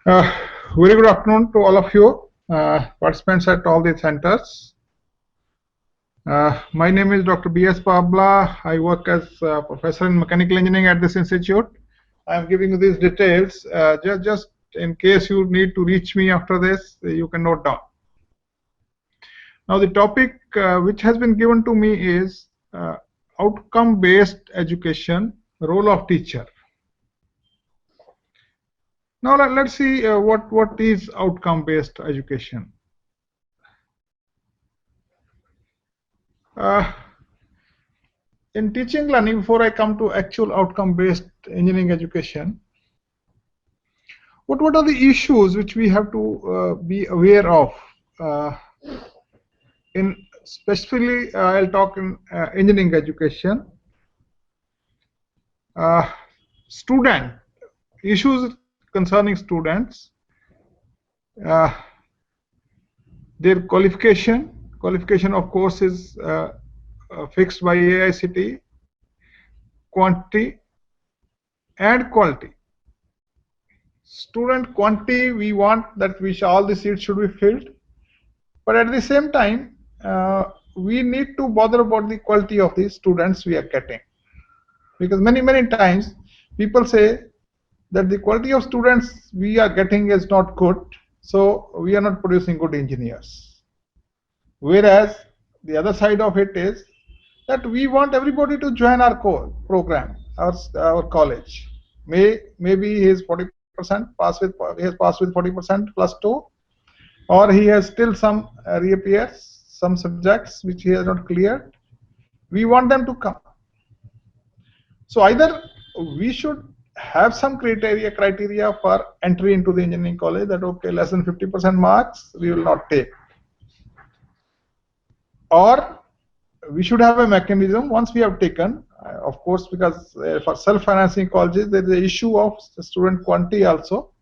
Uh, Very good afternoon to all of you, participants at all the centers. My name is Dr. B.S. Pabla. I work as a professor in mechanical engineering at this institute. I am giving you these details just in case you need to reach me after this, you can note down. Now, the topic which has been given to me is outcome-based education, role of teacher. Now, let's see what is outcome-based education. Uh, in teaching learning, before I come to actual outcome-based engineering education, what are the issues which we have to be aware of? In specifically, I'll talk in engineering education. Student issues concerning students, uh, their qualification of course is fixed by AICTE, quantity and quality. Student quantity, we want that all the seats should be filled, but at the same time we need to bother about the quality of the students we are getting, because many times people say that the quality of students we are getting is not good, so we are not producing good engineers. Whereas the other side of it is that we want everybody to join our program, our college. Maybe he is 40% he has passed with 40% plus 2, or he has still some reappears, some subjects which he has not cleared. We want them to come. So either we should have some criteria for entry into the engineering college, that okay, less than 50% marks we will not take, or we should have a mechanism once we have taken, of course, because for self-financing colleges there is the issue of student quantity also.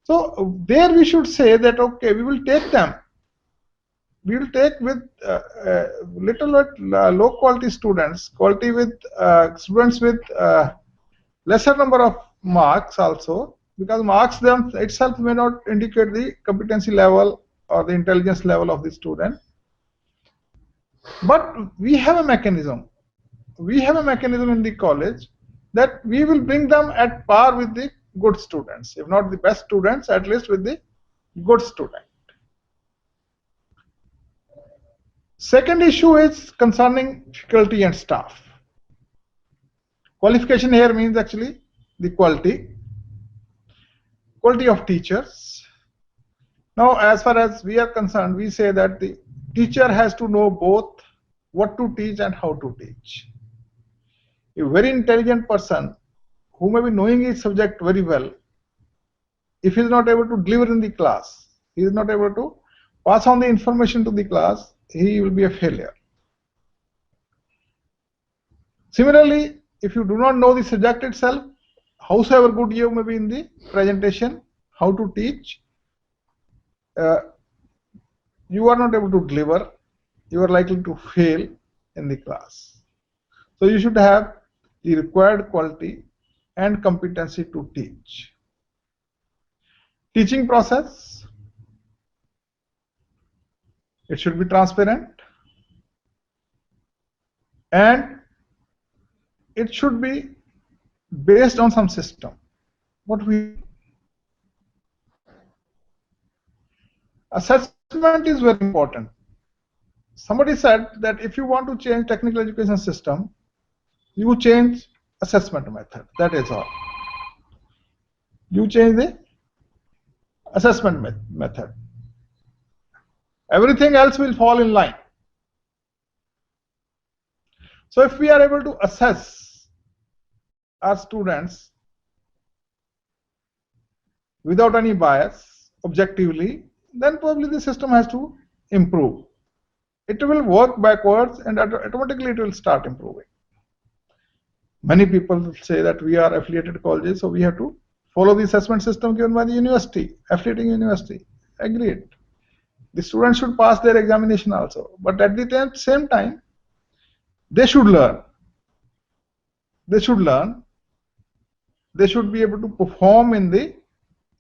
So there we should say that okay, we will take them. We will take with little bit low quality students, students with lesser number of marks also, because marks them itself may not indicate the competency level or the intelligence level of the student. But we have a mechanism. We have a mechanism in the college that we will bring them at par with the good students, if not the best students, at least with the good student. Second issue is concerning faculty and staff. Qualification here means actually the quality of teachers. Now, as far as we are concerned, we say that the teacher has to know both what to teach and how to teach. A very intelligent person who may be knowing his subject very well, if he is not able to deliver in the class, he is not able to pass on the information to the class, he will be a failure. Similarly, if you do not know the subject itself, howsoever good you may be in the presentation, how to teach, you are not able to deliver, you are likely to fail in the class. So you should have the required quality and competency to teach. Teaching process, it should be transparent and it should be based on some system. Assessment is very important. Somebody said that if you want to change technical education system, you change assessment method. That is all. You change the assessment method. Everything else will fall in line. So if we are able to assess our students without any bias, objectively, then probably the system has to improve. It will work backwards and automatically it will start improving. Many people say that we are affiliated colleges, so we have to follow the assessment system given by the university, affiliating university. Agreed. The students should pass their examination also, but at the same time, they should learn. They should learn. They should be able to perform in the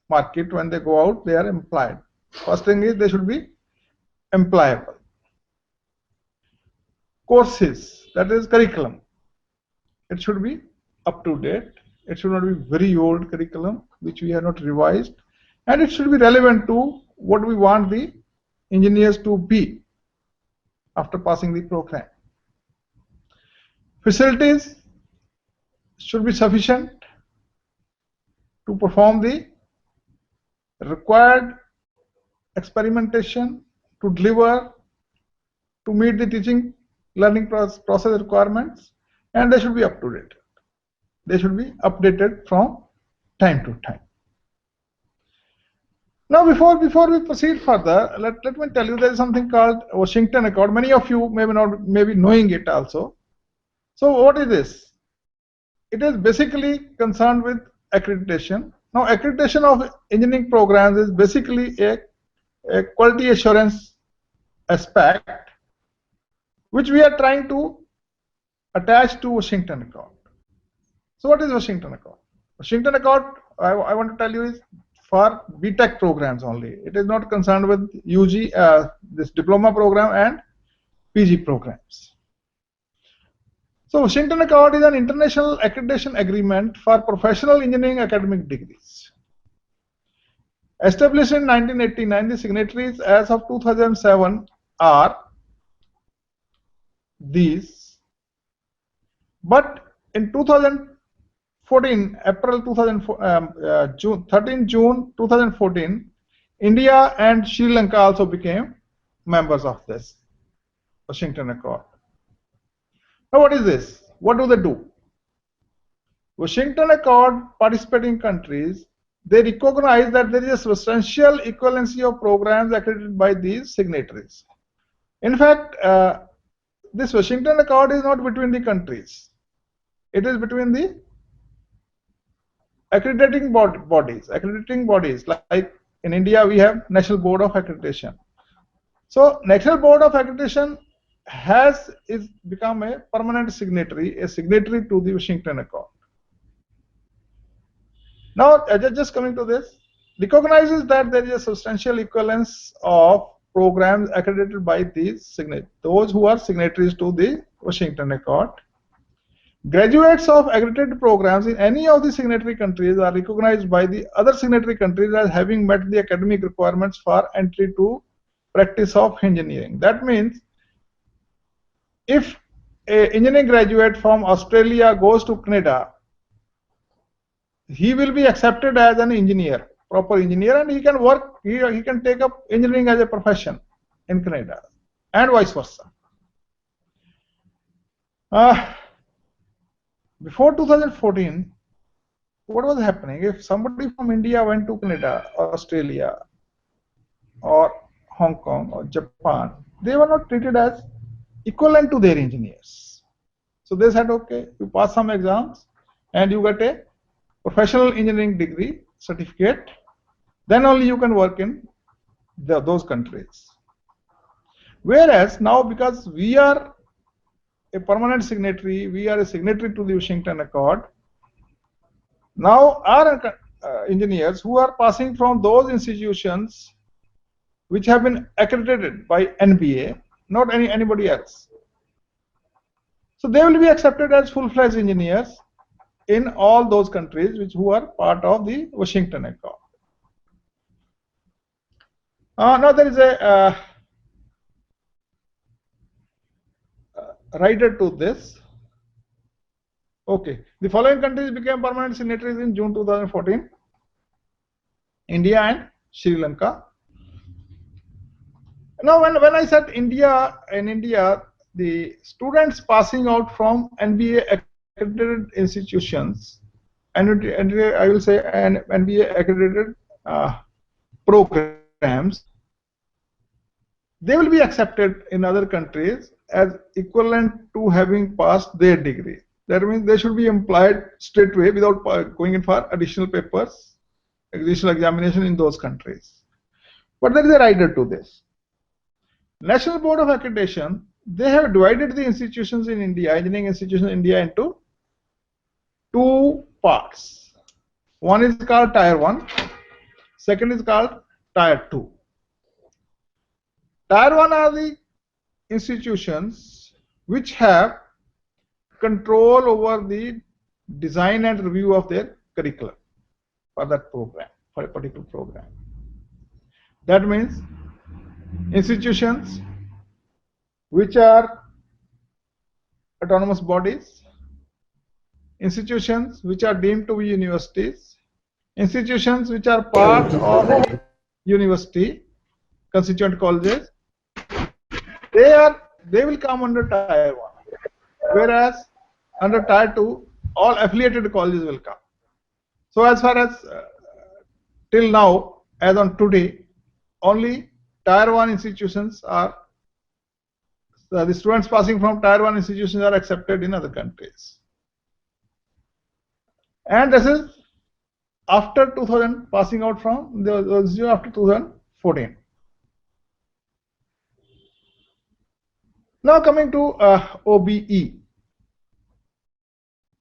market, when they go out, they are employed. First thing is they should be employable. Courses, that is curriculum. It should be up to date. It should not be very old curriculum which we have not revised, and it should be relevant to what we want the engineers to be after passing the program. Facilities should be sufficient to perform the required experimentation, to deliver, to meet the teaching learning process requirements, and they should be up to date. They should be updated from time to time. Now, before we proceed further, let me tell you there is something called Washington Accord. Many of you may be knowing it also. So, what is this? It is basically concerned with accreditation. Now, accreditation of engineering programs is basically a quality assurance aspect which we are trying to attach to Washington Accord. So, what is Washington Accord? Washington Accord, I want to tell you, is for BTech programs only. It is not concerned with UG, this diploma program and PG programs. So, Washington Accord is an international accreditation agreement for professional engineering academic degrees. Established in 1989, the signatories as of 2007 are these. But in 2014, April 2014, 13 June 2014, India and Sri Lanka also became members of this Washington Accord. Now, what is this? What do they do? Washington Accord participating countries, they recognize that there is a substantial equivalency of programs accredited by these signatories. In fact, this Washington Accord is not between the countries. It is between the accrediting bodies. Like in India, we have National Board of Accreditation. So, National Board of Accreditation is become a permanent signatory, a signatory to the Washington Accord. Now, just coming to this, recognizes that there is a substantial equivalence of programs accredited by those who are signatories to the Washington Accord. Graduates of accredited programs in any of the signatory countries are recognized by the other signatory countries as having met the academic requirements for entry to practice of engineering. That means if an engineering graduate from Australia goes to Canada, he will be accepted as an engineer, proper engineer, and he can work, he can take up engineering as a profession in Canada, and vice versa. Before 2014, what was happening? If somebody from India went to Canada or Australia or Hong Kong or Japan, they were not treated as equivalent to their engineers. So they said, okay, you pass some exams and you get a professional engineering degree certificate, then only you can work in those countries. Whereas now, because we are a permanent signatory, we are a signatory to the Washington Accord, now our engineers who are passing from those institutions which have been accredited by NBA, not anybody else, so they will be accepted as full-fledged engineers in all those countries who are part of the Washington Accord. Now there is a rider to this. Okay, the following countries became permanent signatories in June 2014: India and Sri Lanka. Now, when I said India, in India, the students passing out from NBA accredited institutions, and I will say NBA accredited programs, they will be accepted in other countries as equivalent to having passed their degree. That means they should be employed straight away without going in for additional papers, additional examination in those countries. But there is a rider to this. National Board of Accreditation, they have divided the institutions in India, engineering institutions in India, into two parts. One is called Tier 1 Second is called Tier 2. Tier 1 are the institutions which have control over the design and review of their curriculum for that program, for a particular program. That means institutions which are autonomous bodies, institutions which are deemed to be universities, institutions which are part of the university, constituent colleges, they will come under Tier 1, whereas under Tier 2, all affiliated colleges will come. So as far as till now, as on today, only Tier 1 institutions are, the students passing from Tier 1 institutions are accepted in other countries. And this is after 2000, passing out from the after 2014. Now coming to OBE,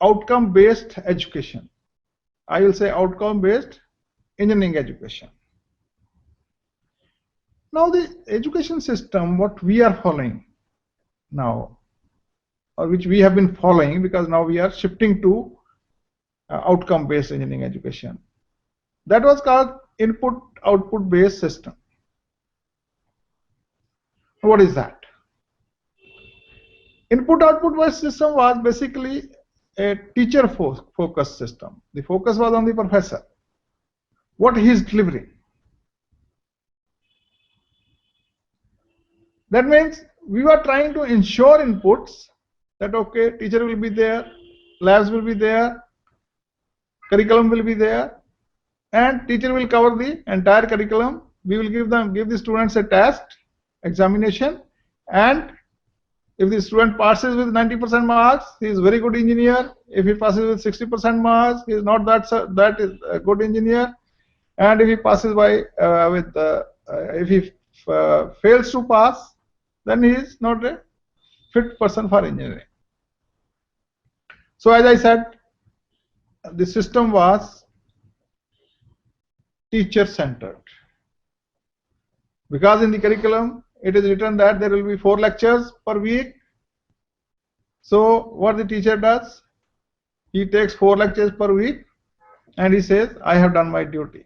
outcome-based education. I will say outcome-based engineering education. Now the education system, what we are following now, or which we have been following, because now we are shifting to outcome-based engineering education. That was called input-output based system. What is that? Input-output based system was basically a teacher focused system. The focus was on the professor, what he is delivering. That means we were trying to ensure inputs that okay, teacher will be there, labs will be there, curriculum will be there, and teacher will cover the entire curriculum. We will give the students a test, examination, and if the student passes with 90% marks, he is very good engineer. If he passes with 60% marks, he is not that is a good engineer. And if he passes by if he fails to pass, then he is not a fit person for engineering. So as I said, the system was teacher centered, because in the curriculum it is written that there will be 4 lectures per week. So what the teacher does, he takes 4 lectures per week and he says, I have done my duty,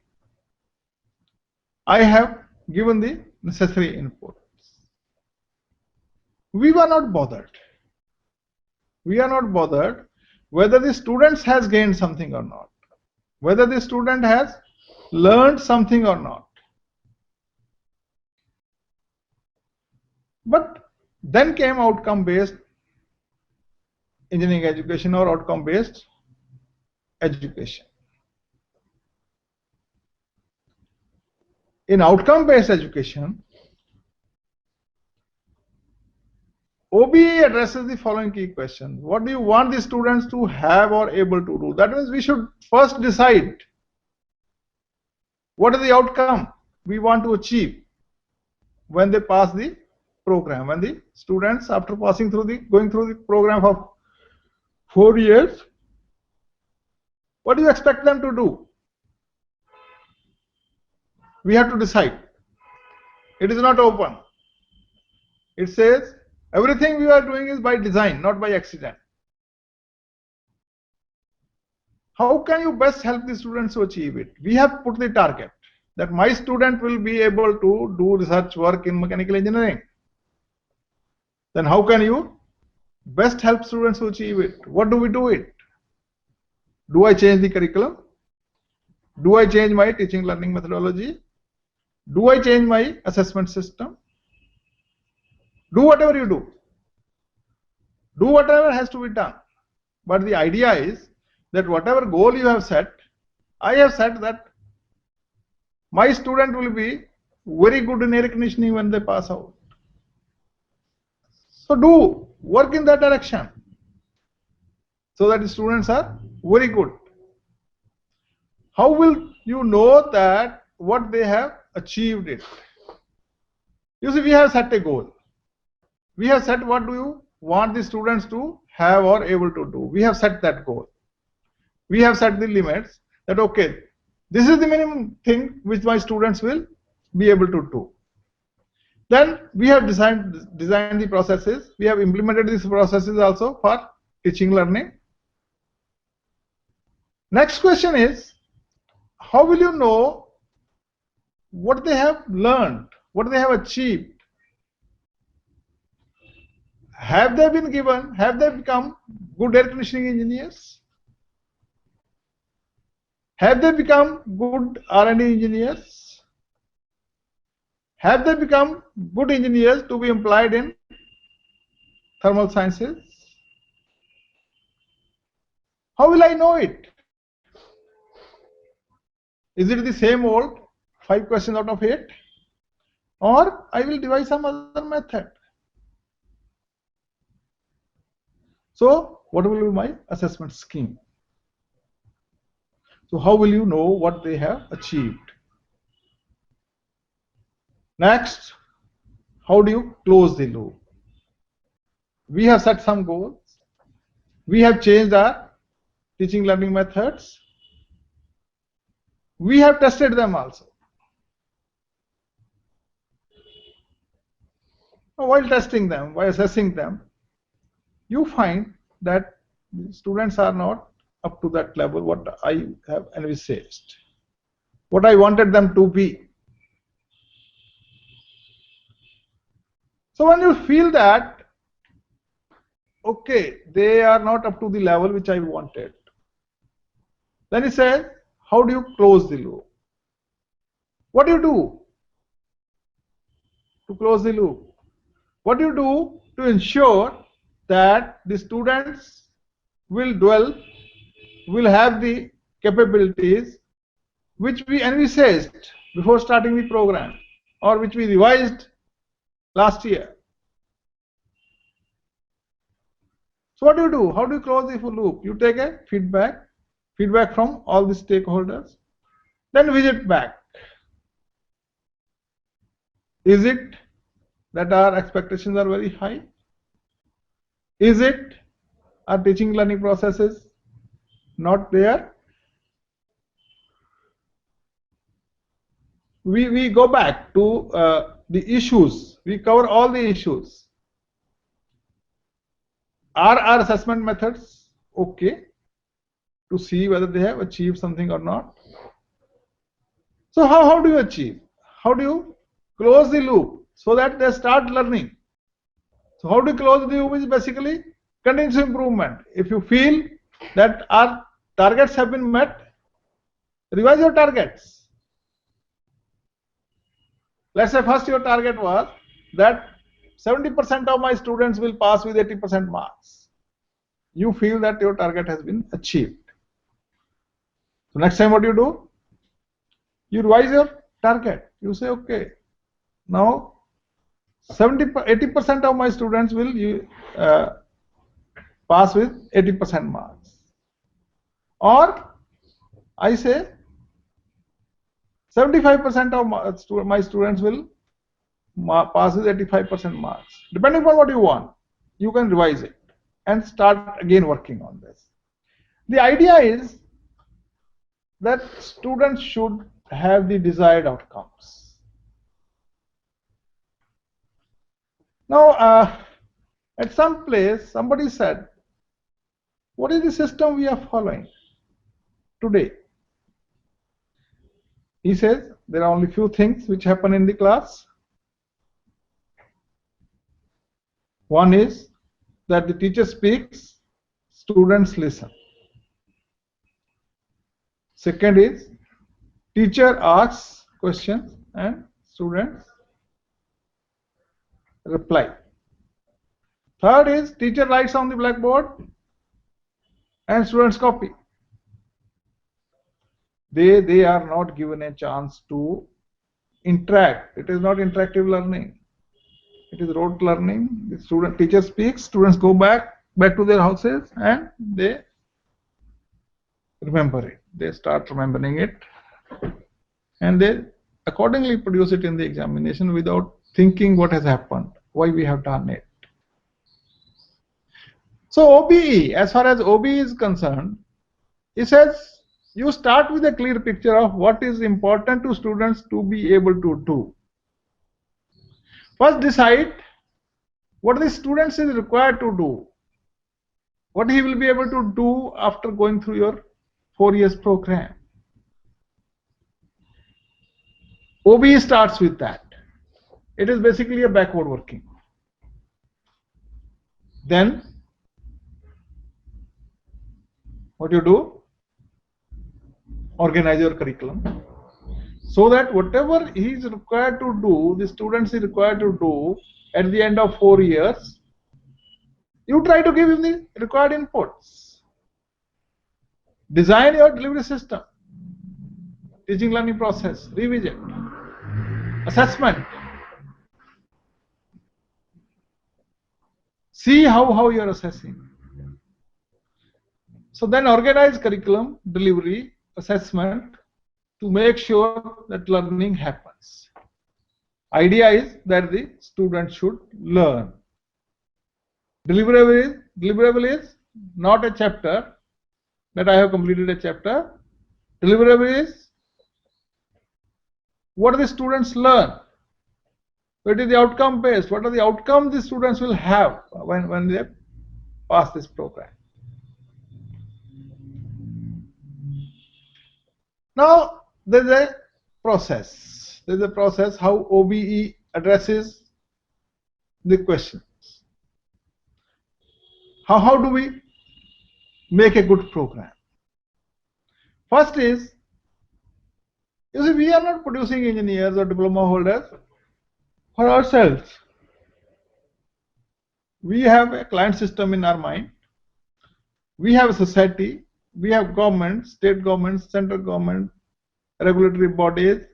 I have given the necessary input. We were not bothered. We are not bothered whether the students has gained something or not, whether the student has learned something or not. But then came outcome-based engineering education or outcome-based education. In outcome-based education, OBE addresses the following key questions. What do you want the students to have or able to do? That means we should first decide what is the outcome we want to achieve when they pass the program. When the students, after passing through going through the program of 4 years, what do you expect them to do? We have to decide. It is not open. It says everything we are doing is by design, not by accident. How can you best help the students to achieve it? We have put the target that my student will be able to do research work in mechanical engineering. Then how can you best help students to achieve it? What do we do it? Do I change the curriculum? Do I change my teaching learning methodology? Do I change my assessment system? Do whatever you do. Do whatever has to be done. But the idea is that whatever goal you have set, I have said that my student will be very good in air conditioning when they pass out. So do work in that direction so that the students are very good. How will you know that what they have achieved it? You see, we have set a goal. We have set what do you want the students to have or able to do. We have set that goal. We have set the limits that okay, This is the minimum thing which my students will be able to do. Then we have designed the processes. We have implemented these processes also for teaching learning. Next question is, how will you know what they have learned, what they have achieved? Have they become good air conditioning engineers? Have they become good R&D engineers? Have they become good engineers to be employed in thermal sciences? How will I know it? Is it the same old 5 questions out of 8? Or I will devise some other method. So what will be my assessment scheme? So how will you know what they have achieved? Next, how do you close the loop? We have set some goals. We have changed our teaching learning methods. We have tested them also. While testing them, while assessing them, you find that students are not up to that level what I have envisaged, what I wanted them to be. So when you feel that, okay, they are not up to the level which I wanted, then he says, how do you close the loop? What do you do to close the loop? What do you do to ensure that the students will have the capabilities which we envisaged before starting the program, or which we revised last year? So what do you do? How do you close the loop? You take a feedback from all the stakeholders, then visit back. Is it that our expectations are very high? Is it our teaching learning processes not there? We go back to the issues. We cover all the issues. Are our assessment methods okay to see whether they have achieved something or not? So how do you achieve? How do you close the loop so that they start learning? So how do you close the loop is basically continuous improvement. If you feel that our targets have been met, revise your targets. Let's say first your target was that 70% of my students will pass with 80% marks. You feel that your target has been achieved. So next time what you do? You revise your target. You say, okay, now 80% of my students will pass with 80% marks. Or I say 75% of my students will pass with 85% marks. Depending on what you want, you can revise it and start again working on this. The idea is that students should have the desired outcomes. Now, at some place, somebody said, what is the system we are following today? He says, there are only few things which happen in the class. One is that the teacher speaks, students listen. Second is, teacher asks questions and students reply. Third is, teacher writes on the blackboard and students copy. They are not given a chance to interact. It is not interactive learning. It is rote learning. The teacher speaks, students go back to their houses and they remember it. They start remembering it and they accordingly produce it in the examination without thinking what has happened, why we have done it. So OBE, as far as OBE is concerned, it says You start with a clear picture of what is important to students to be able to do. First decide what the student is required to do, what he will be able to do after going through your 4 years program. OBE starts with that. It is basically a backward working. Then what you do? Organize your curriculum so that whatever he is required to do, the students is required to do at the end of 4 years, you try to give him the required inputs. Design your delivery system, teaching learning process, revision, assessment. See how you are assessing. So then organize curriculum, delivery, assessment to make sure that learning happens. Idea is that the student should learn. Deliverable is not a chapter that I have completed a chapter. Deliverable is what the students learn. What is the outcome based? What are the outcomes the students will have when they pass this program? Now there is a process. There is a process how OBE addresses the questions. How do we make a good program? First is, you see, we are not producing engineers or diploma holders for ourselves. We have a client system in our mind. We have a society. We have government, state government, central government, regulatory bodies,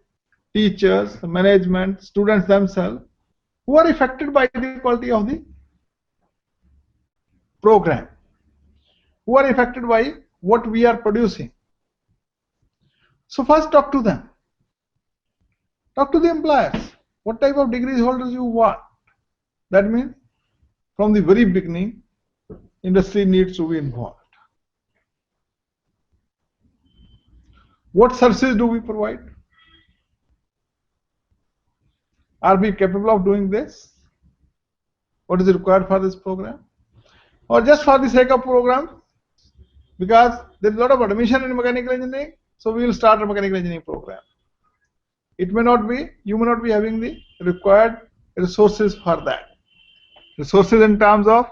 teachers, management, students themselves, who are affected by the quality of the program, who are affected by what we are producing. So first talk to them. Talk to the employers. What type of degrees holders you want? That means from the very beginning, industry needs to be involved. What services do we provide? Are we capable of doing this? What is required for this program? Or just for the sake of program? Because there is a lot of admission in mechanical engineering, so we will start a mechanical engineering program. It may not be, you may not be having the required resources for that. Resources in terms of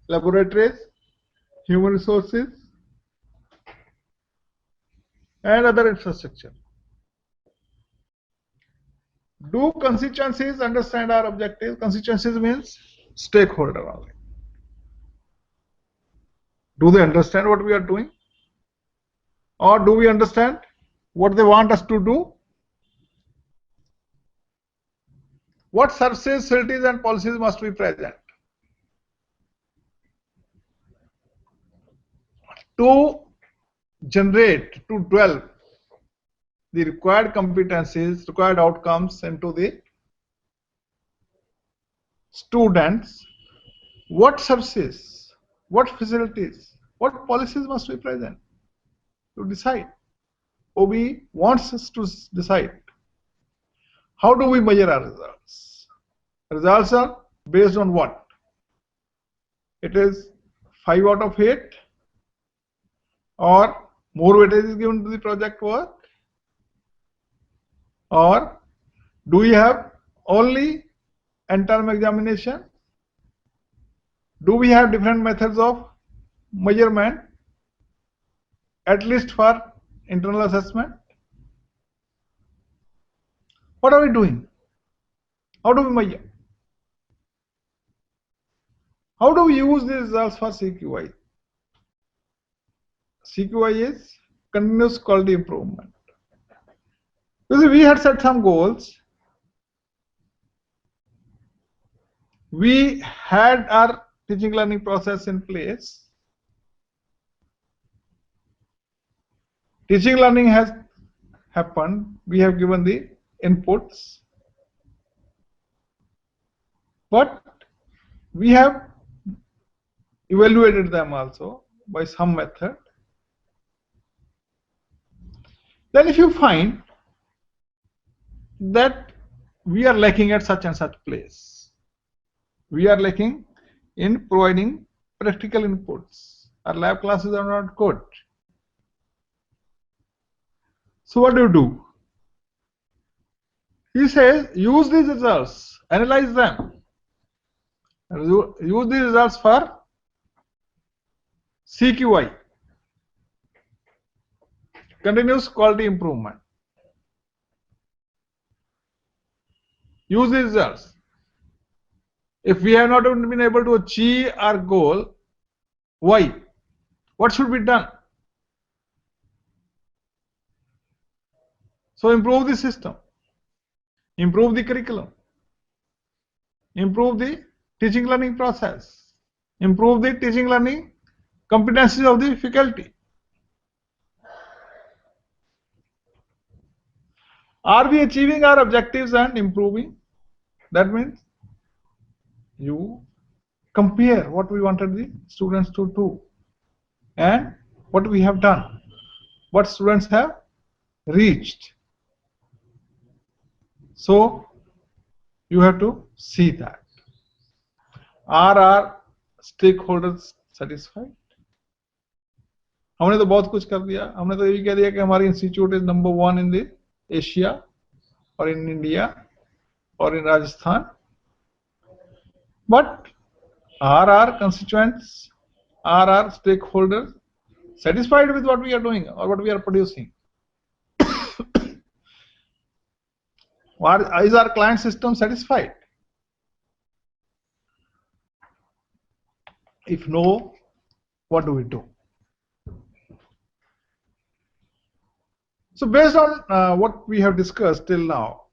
laboratories, human resources, and other infrastructure. Do constituencies understand our objective? Constituencies means stakeholder only. Do they understand what we are doing? Or do we understand what they want us to do? What services, facilities, and policies must be present to generate, to develop the required competencies, required outcomes into the students? What services, what facilities, what policies must be present to decide? OB wants us to decide. How do we measure our results? Results are based on what? It is 5 out of 8, or more weightage is given to the project work, or do we have only end-term examination? Do we have different methods of measurement, at least for internal assessment? What are we doing? How do we measure? How do we use these results for CQI? CQI is continuous quality improvement. You see, we had set some goals. We had our teaching learning process in place. Teaching learning has happened. We have given the inputs. But we have evaluated them also by some method. Then if you find that we are lacking at such and such place, we are lacking in providing practical inputs, our lab classes are not good. So what do? He says use these results, analyze them, use these results for CQI, continuous quality improvement. Use these results. If we have not been able to achieve our goal, why? What should be done? So improve the system, improve the curriculum, improve the teaching learning process, improve the teaching learning competencies of the faculty. Are we achieving our objectives and improving? That means you compare what we wanted the students to do and what we have done, what students have reached. So you have to see that. Are our stakeholders satisfied? हमने तो बहुत कुछ कर दिया, हमने तो ये कह दिया कि हमारी institute is number 1 in the Asia और इन इंडिया और इन Rajasthan. But are our constituents, are our stakeholders satisfied with what we are doing or what we are producing? Is our client system satisfied? If no, what do we do? So based on what we have discussed till now,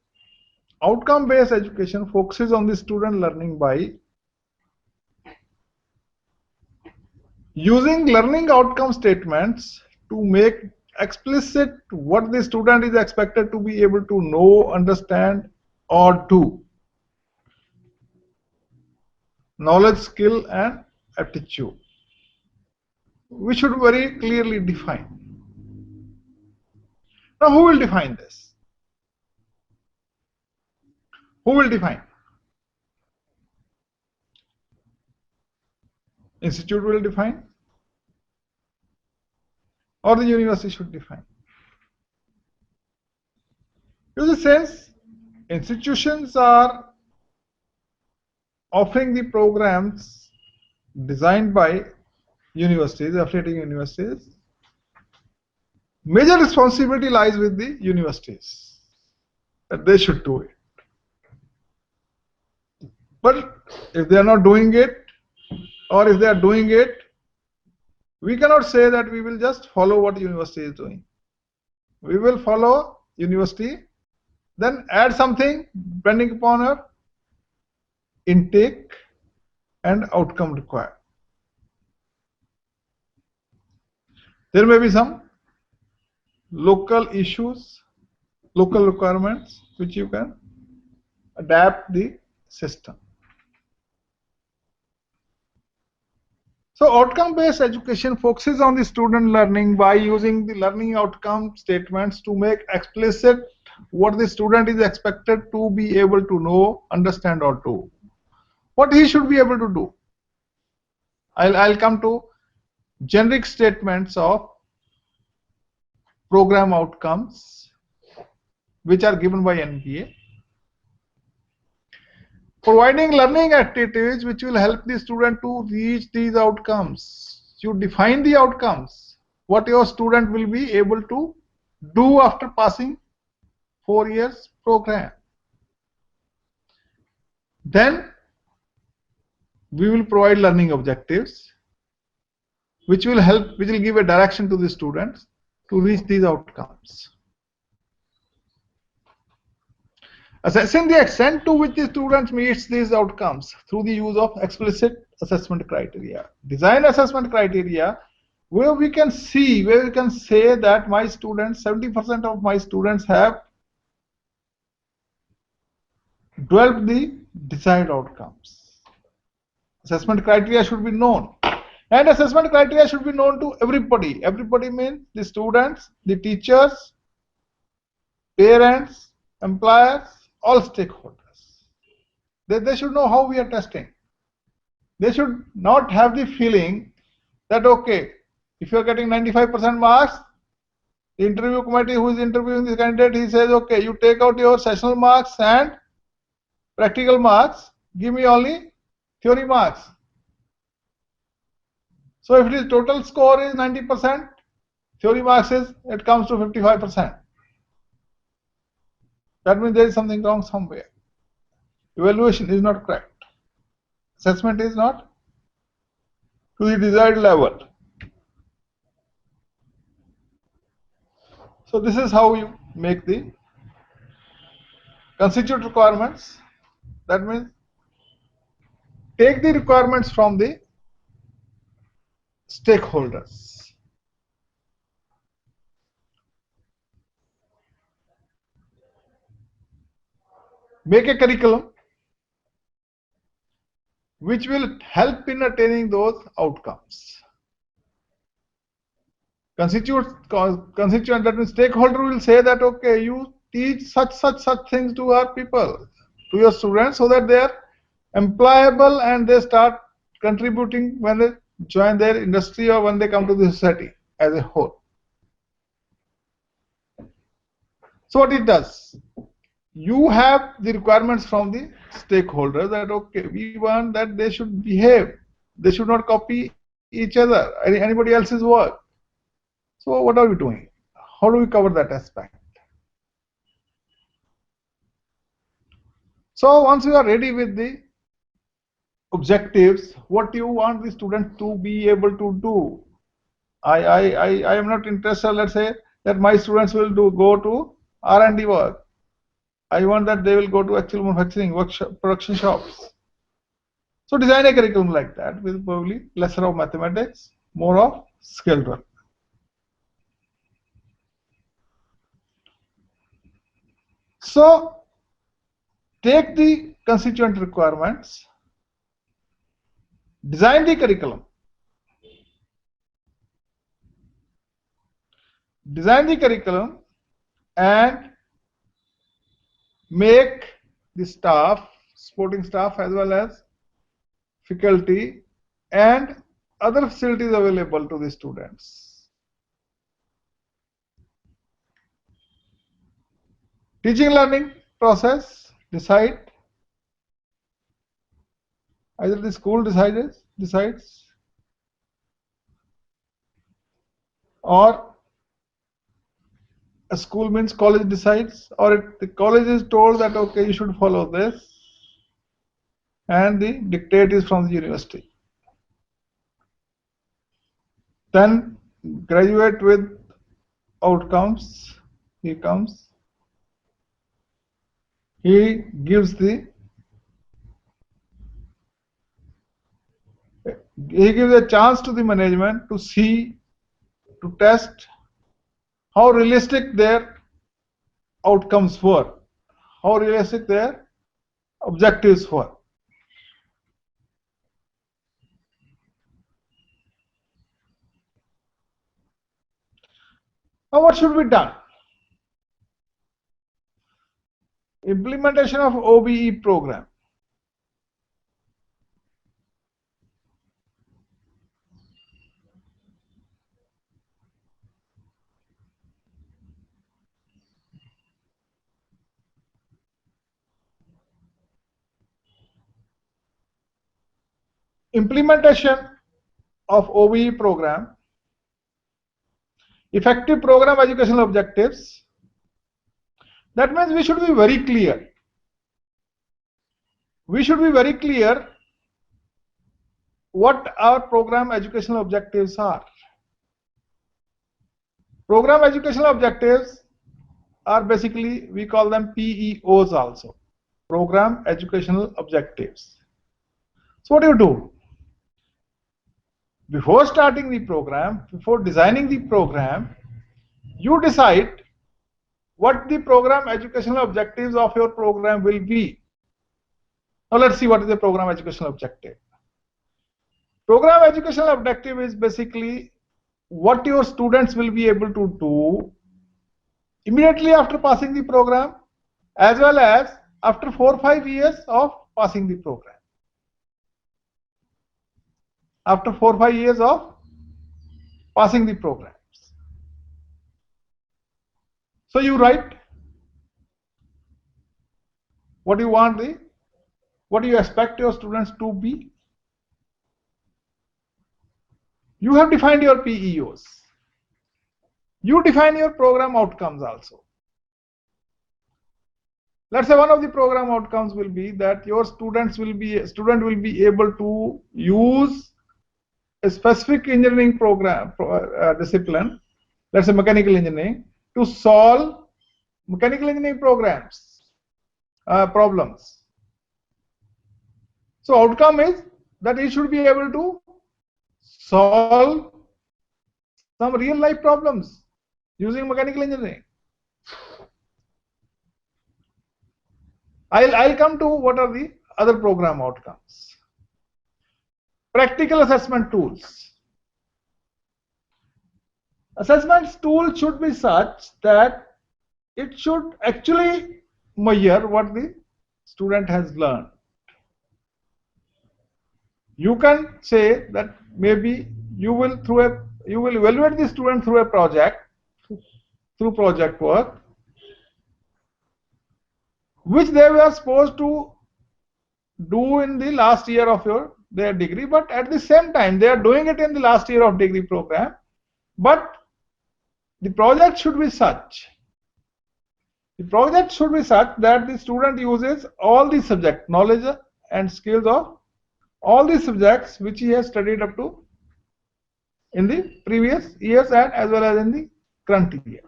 outcome-based education focuses on the student learning by using learning outcome statements to make explicit what the student is expected to be able to know, understand, or do. Knowledge, skill, and aptitude. We should very clearly define. Now, who will define this? Who will define? Institute will define, or the university should define. In the sense, institutions are offering the programs designed by universities, affiliating universities. Major responsibility lies with the universities, that they should do it. But if they are not doing it, or if they are doing it, we cannot say that we will just follow what the university is doing. We will follow university, then add something depending upon our intake and outcome required. There may be some local issues, local requirements, which you can adapt the system. So outcome-based education focuses on the student learning by using the learning outcome statements to make explicit what the student is expected to be able to know, understand, or do. What he should be able to do. I'll come to generic statements of program outcomes which are given by NBA. Providing learning activities which will help the student to reach these outcomes. You define the outcomes, what your student will be able to do after passing 4 years program. Then we will provide learning objectives which will give a direction to the students to reach these outcomes. Assessing the extent to which the student meets these outcomes through the use of explicit assessment criteria. Design assessment criteria where we can say that my students, 70% of my students have developed the desired outcomes. Assessment criteria should be known. And assessment criteria should be known to everybody. Everybody means the students, the teachers, parents, employers, all stakeholders. They should know how we are testing. They should not have the feeling that, okay, if you are getting 95% marks, the interview committee who is interviewing the candidate, he says, okay, you take out your sessional marks and practical marks, give me only theory marks. So if it is total score is 90%, theory marks is, it comes to 55%. That means there is something wrong somewhere. Evaluation is not correct. Assessment is not to the desired level. So this is how you make the constituent requirements. That means take the requirements from the stakeholders. Make a curriculum which will help in attaining those outcomes. Constituent, that means stakeholder will say that, okay, you teach such things to our people, to your students, so that they are employable and they start contributing when they join their industry or when they come to the society as a whole. So what it does, you have the requirements from the stakeholders that, okay, we want that they should behave, they should not copy each other, anybody else's work. So what are we doing? How do we cover that aspect? So once you are ready with the objectives, what you want the student to be able to do. I am not interested, let's say, that my students will go to R&D work. I want that they will go to actual manufacturing workshop, production shops. So design a curriculum like that with probably lesser of mathematics, more of skilled work. So take the constituent requirements, design the curriculum, and make the staff, supporting staff as well as faculty and other facilities available to the students. Teaching learning process, decide. Either the school decides, or a school means college decides, or the college is told that, okay, you should follow this, and the dictate is from the university. Then graduate with outcomes, he comes, he gives a chance to the management to see, to test how realistic their outcomes were, how realistic their objectives were. Now what should be done? Implementation of OBE program. Implementation of OBE program, effective program educational objectives. That means we should be very clear. We should be very clear what our program educational objectives are. Program educational objectives are basically, we call them PEOs also, program educational objectives. So what do you do? Before starting the program, before designing the program, you decide what the program educational objectives of your program will be. Now let's see what is the program educational objective. Program educational objective is basically what your students will be able to do immediately after passing the program, as well as after 4 or 5 years of passing the program. After 4 or 5 years of passing the programs. So you write what you want what do you expect your students to be. You have defined your PEOs. You define your program outcomes also. Let's say one of the program outcomes will be that your student will be able to use a specific engineering program discipline, let's say mechanical engineering, to solve mechanical engineering problems. So outcome is that he should be able to solve some real life problems using mechanical engineering. I'll come to what are the other program outcomes. Practical assessment tools. Assessment tool should be such that it should actually measure what the student has learned. You can say that maybe you will evaluate the student through a project, through project work, which they were supposed to do in the last year of their degree, but at the same time they are doing it in the last year of degree program. But the project should be such. The project should be such that the student uses all the subject knowledge and skills of all the subjects which he has studied up to in the previous years and as well as in the current year.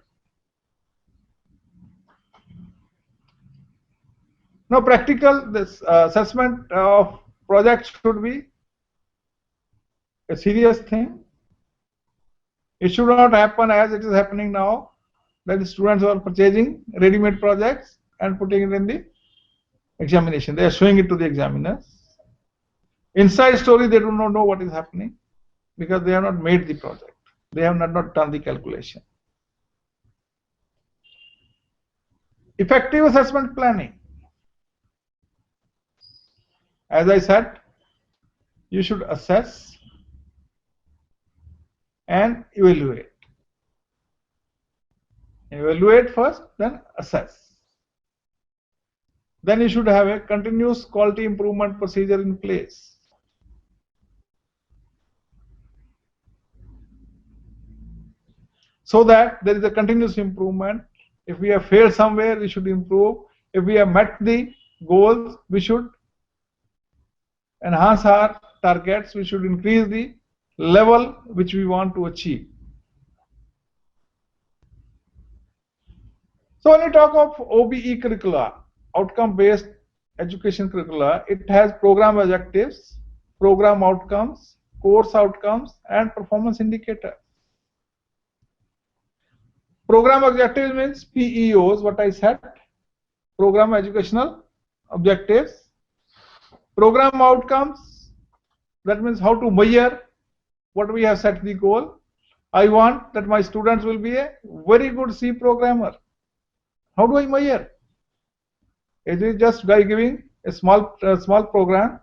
Now, practical assessment of project should be a serious thing. It should not happen as it is happening now, that the students are purchasing ready-made projects and putting it in the examination. They are showing it to the examiners. Inside story, they do not know what is happening because they have not made the project. They have not done the calculation. Effective assessment planning. As I said, you should assess and evaluate. Evaluate first, then assess. Then you should have a continuous quality improvement procedure in place. So that there is a continuous improvement. If we have failed somewhere, we should improve. If we have met the goals, we should enhance our targets. We should increase the level which we want to achieve. So when we talk of OBE curricula, outcome-based education curricula, it has program objectives, program outcomes, course outcomes, and performance indicator. Program objectives means PEOs, what I said, program educational objectives. Program outcomes, that means how to measure what we have set the goal. I want that my students will be a very good C programmer. How do I measure? It is just by giving a small program,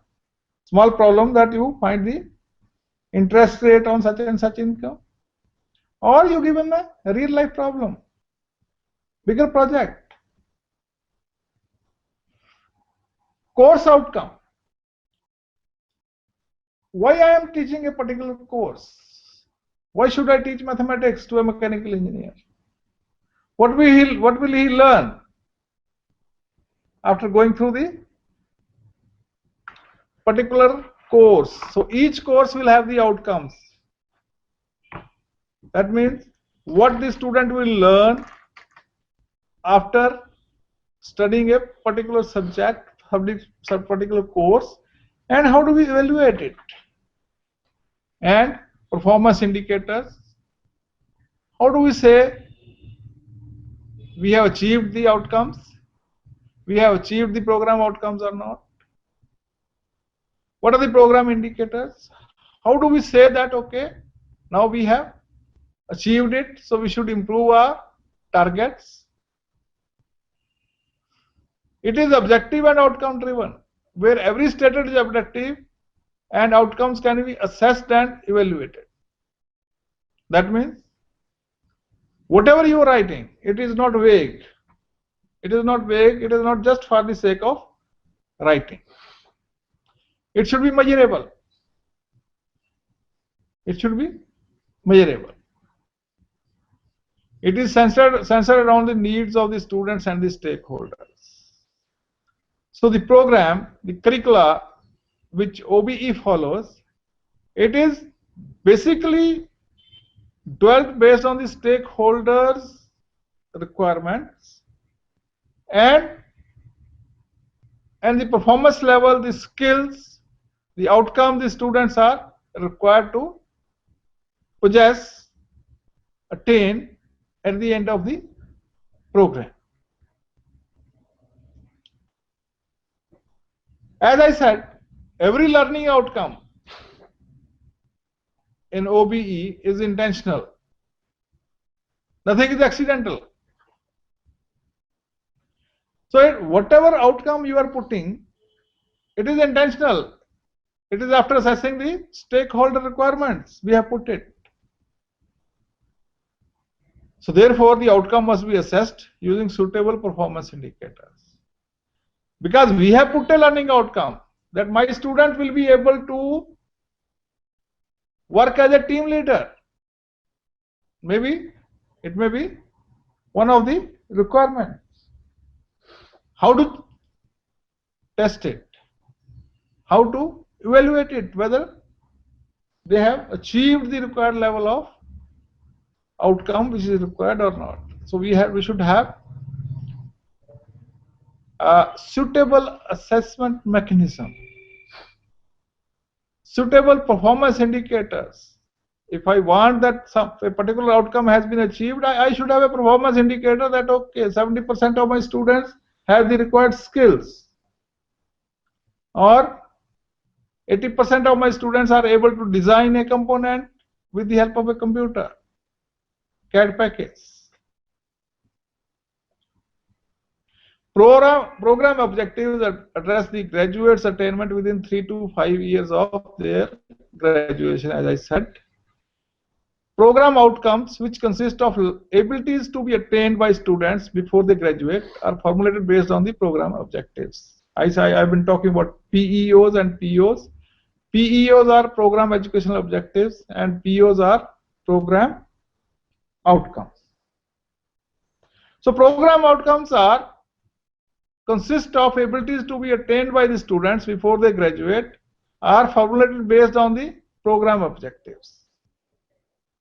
small problem that you find the interest rate on such and such income, or you give them a real life problem, bigger project. Course outcome. Why I am teaching a particular course? Why should I teach mathematics to a mechanical engineer? What will he learn after going through the particular course? So each course will have the outcomes. That means what the student will learn after studying a particular subject, particular course, and how do we evaluate it? And performance indicators. How do we say we have achieved the outcomes? We have achieved the program outcomes or not? What are the program indicators? How do we say that, okay, now we have achieved it, so we should improve our targets? It is objective and outcome driven, where every stated is objective and outcomes can be assessed and evaluated. That means whatever you are writing, it is not vague. It is not vague, it is not just for the sake of writing. It should be measurable. It should be measurable. It is centered around the needs of the students and the stakeholders. So the program, the curricula which OBE follows, it is basically developed based on the stakeholders' requirements and the performance level, the skills, the outcome the students are required to possess, attain at the end of the program. As I said, every learning outcome in OBE is intentional. Nothing is accidental. So whatever outcome you are putting, it is intentional. It is after assessing the stakeholder requirements we have put it. So therefore the outcome must be assessed using suitable performance indicators. Because we have put a learning outcome that my student will be able to work as a team leader. Maybe it may be one of the requirements. How to test it? How to evaluate it, whether they have achieved the required level of outcome which is required or not. So we should have a suitable assessment mechanism, suitable performance indicators. If I want that a particular outcome has been achieved, I should have a performance indicator that okay, 70% of my students have the required skills, or 80% of my students are able to design a component with the help of a computer, CAD package. Program objectives address the graduates' attainment within 3 to 5 years of their graduation, as I said. Program outcomes, which consist of abilities to be attained by students before they graduate, are formulated based on the program objectives. I've been talking about PEOs and POs. PEOs are program educational objectives and POs are program outcomes. So program outcomes consist of abilities to be attained by the students before they graduate, are formulated based on the program objectives.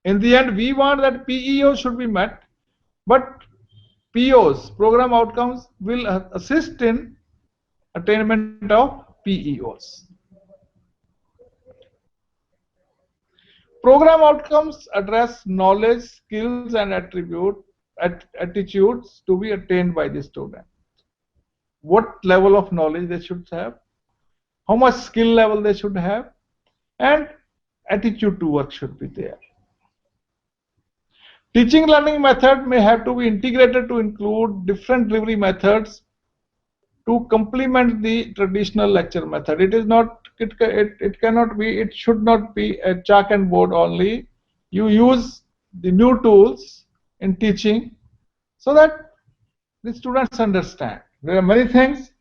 In the end, we want that PEOs should be met, but POs, program outcomes, will assist in attainment of PEOs. Program outcomes address knowledge, skills, and attitudes to be attained by the student. What level of knowledge they should have, how much skill level they should have, and attitude to work should be there. Teaching learning method may have to be integrated to include different delivery methods to complement the traditional lecture method. It is not, it cannot be, it should not be a chalk and board only. You use the new tools in teaching so that the students understand. There are many things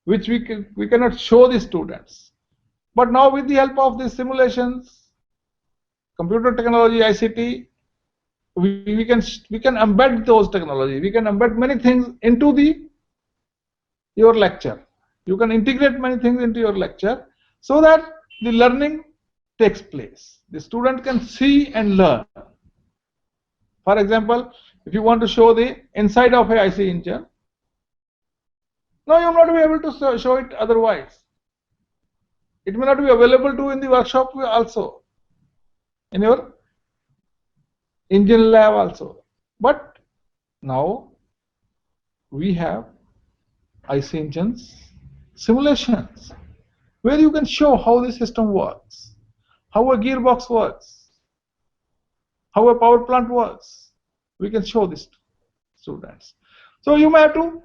which we cannot show the students. But now with the help of the simulations, computer technology, ICT, we can embed those technology. We can embed many things into your lecture. You can integrate many things into your lecture so that the learning takes place. The student can see and learn. For example, if you want to show the inside of a IC engine, no, you will not be able to show it otherwise. It may not be available to in the workshop also, in your engine lab also. But now we have IC engines simulations where you can show how the system works, how a gearbox works, how a power plant works. We can show this to students. So you may have to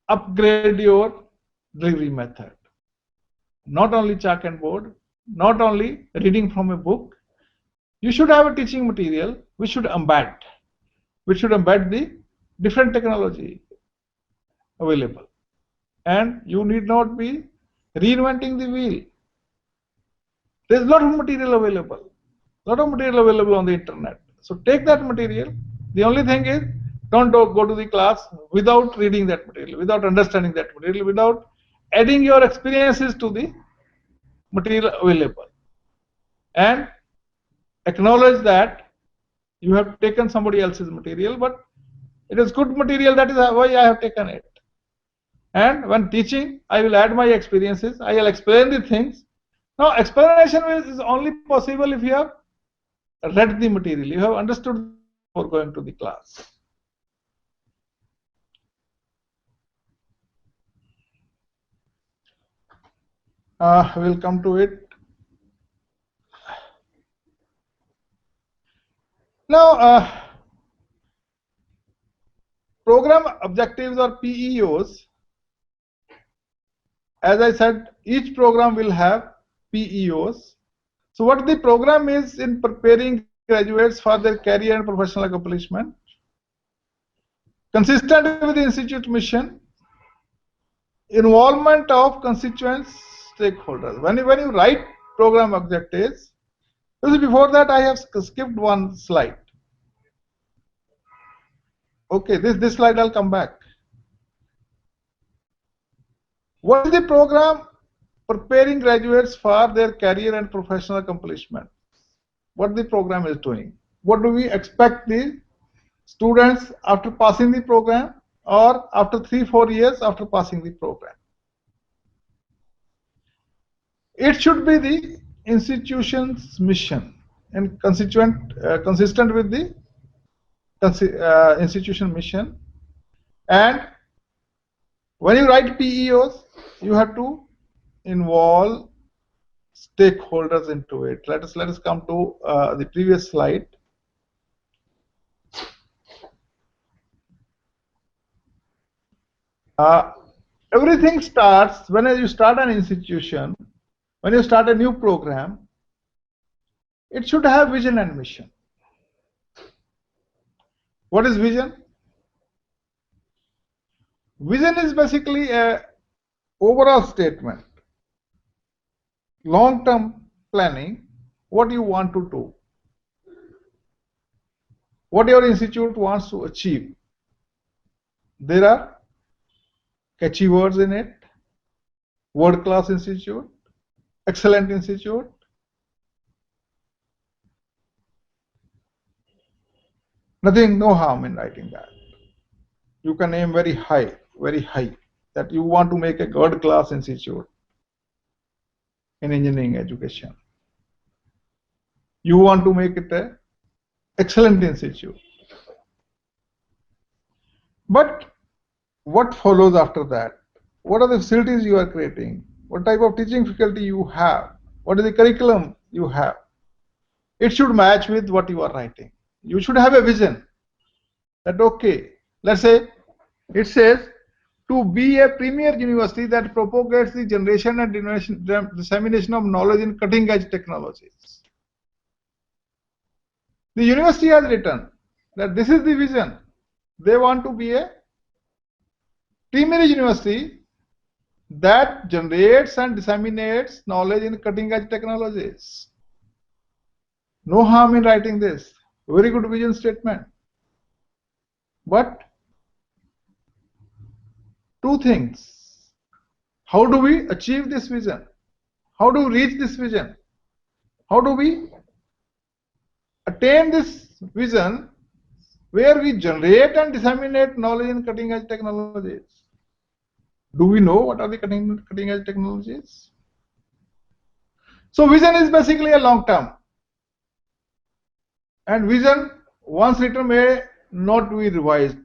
upgrade your delivery method. Not only chalk and board, not only reading from a book. You should have a teaching material which should embed, the different technology available. And you need not be reinventing the wheel. There's a lot of material available. On the internet. So take that material. The only thing is, don't go to the class without reading that material, without understanding that material, without adding your experiences to the material available. And acknowledge that you have taken somebody else's material, but it is good material, that is why I have taken it. And when teaching, I will add my experiences, I will explain the things. Now, explanation is only possible if you have read the material, you have understood before going to the class. We'll come to it. Now, program objectives or PEOs. As I said, each program will have PEOs. So what the program is in preparing graduates for their career and professional accomplishment, consistent with the institute mission, involvement of constituents, stakeholders. When you write program objectives, before that I have skipped one slide. Okay, this slide I'll come back. What is the program preparing graduates for their career and professional accomplishment? What the program is doing? What do we expect the students after passing the program, or after 3-4 years after passing the program? It should be the institution's mission and consistent with the institution mission. And when you write PEOs, you have to involve stakeholders into it. Let us come to the previous slide. Everything starts when you start an institution, when you start a new program. It should have vision and mission. What is vision? Vision is basically a overall statement, long-term planning, what you want to do, what your institute wants to achieve. There are catchy words in it: world-class institute, excellent institute. Nothing, no harm in writing that. You can aim very high, that you want to make a world-class institute in engineering education. You want to make it an excellent institute. But what follows after that? What are the facilities you are creating? What type of teaching faculty you have? What is the curriculum you have? It should match with what you are writing. You should have a vision that, okay, let's say it says to be a premier university that propagates the generation and dissemination of knowledge in cutting edge technologies. The university has written that this is the vision. They want to be a premier university that generates and disseminates knowledge in cutting edge technologies. No harm in writing this. Very good vision statement. But two things. How do we achieve this vision? How do we reach this vision? How do we attain this vision where we generate and disseminate knowledge in cutting edge technologies? Do we know what are the cutting edge technologies? So vision is basically a long term. And vision, once written, may not be revised.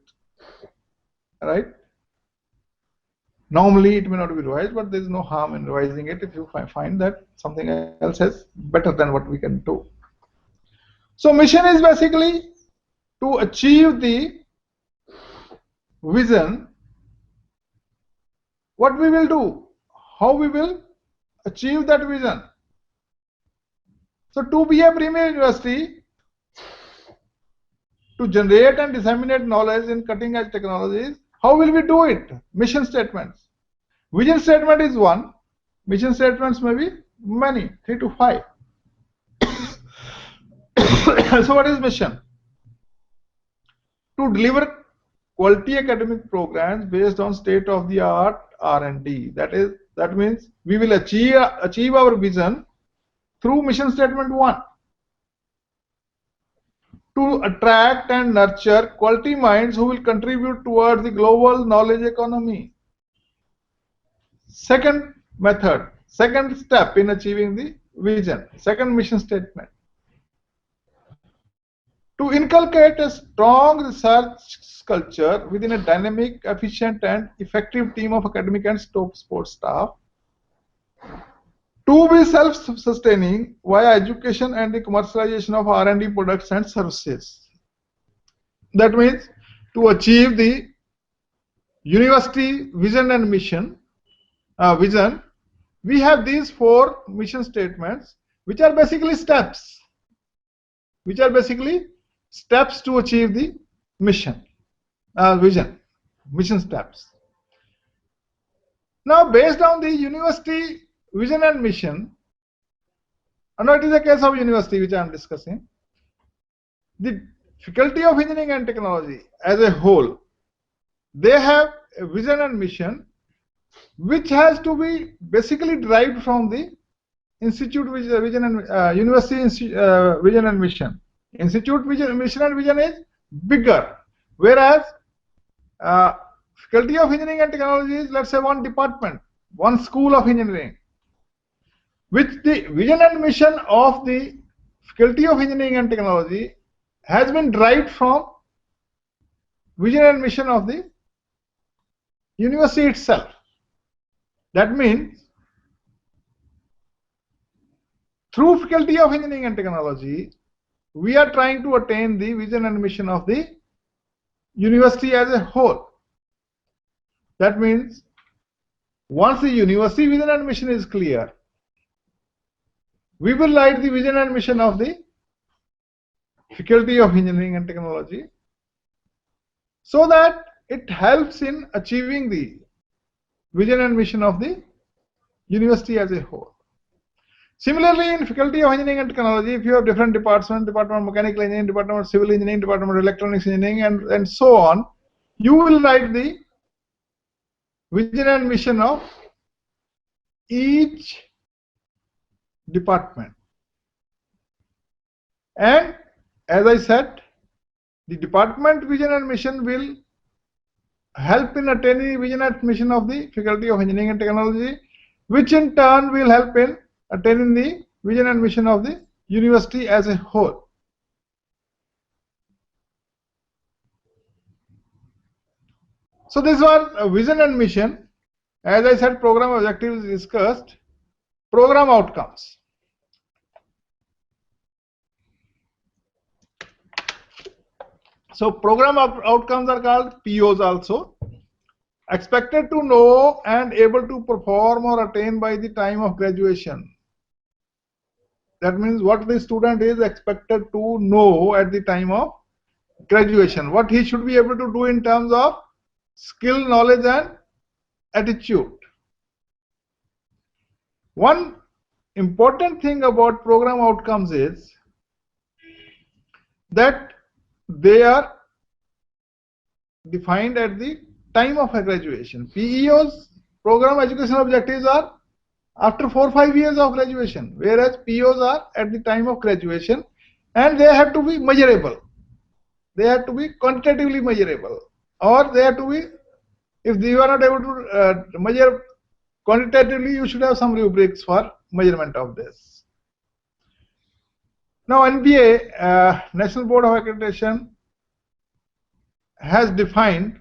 Right? Normally it may not be revised, but there is no harm in revising it if you find that something else is better than what we can do. So mission is basically to achieve the vision what we will do, how we will achieve that vision. So to be a premier university, to generate and disseminate knowledge in cutting edge technologies, how will we do it? Mission statements. Vision statement is one. Mission statements may be many, 3 to 5. So what is mission? To deliver quality academic programs based on state-of-the-art R&D. That means we will achieve our vision through mission statement 1. To attract and nurture quality minds who will contribute towards the global knowledge economy. Second method, second step in achieving the vision, second mission statement. To inculcate a strong research culture within a dynamic, efficient, and effective team of academic and support staff. To be self-sustaining via education and the commercialization of R&D products and services. That means to achieve the university vision and mission, we have these 4 mission statements, which are basically steps. To achieve the mission, mission steps. Now, based on the university vision and mission, and it is a case of university which I am discussing, the Faculty of Engineering and Technology as a whole, they have a vision and mission which has to be basically derived from the institute vision and university vision and mission. Institute vision, mission and vision is bigger, whereas Faculty of Engineering and Technology is, let's say, one department, one school of engineering, which the vision and mission of the Faculty of Engineering and Technology has been derived from vision and mission of the university itself. That means through Faculty of Engineering and Technology, we are trying to attain the vision and mission of the university as a whole. That means once the university vision and mission is clear, we will write the vision and mission of the Faculty of Engineering and Technology so that it helps in achieving the vision and mission of the university as a whole. Similarly, in Faculty of Engineering and Technology, if you have different departments, Department of Mechanical Engineering, Department of Civil Engineering, Department of Electronics Engineering, and so on, you will write the vision and mission of each department. And as I said, the department vision and mission will help in attaining the vision and mission of the Faculty of Engineering and Technology, which in turn will help in attaining the vision and mission of the university as a whole. So this was a vision and mission. As I said, program objectives discussed, program outcomes. So program outcomes are called POs also. Expected to know and able to perform or attain by the time of graduation. That means what the student is expected to know at the time of graduation, what he should be able to do in terms of skill, knowledge, and attitude. One important thing about program outcomes is that they are defined at the time of graduation. PEOs, program education objectives, are after 4 or 5 years of graduation, whereas POs are at the time of graduation, and they have to be measurable. They have to be quantitatively measurable, or they have to be, if you are not able to measure quantitatively, you should have some rubrics for measurement of this. Now NBA, National Board of Accreditation, has defined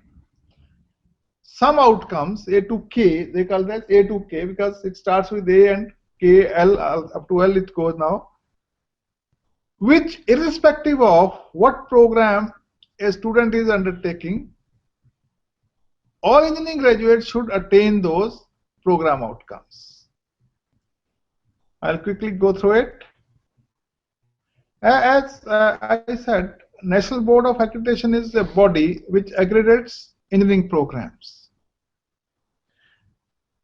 some outcomes, A to K, they call that A to K because it starts with A and K, L, up to L it goes now, which irrespective of what program a student is undertaking, all engineering graduates should attain those program outcomes. I'll quickly go through it. As I said, National Board of Accreditation is a body which accredits engineering programs.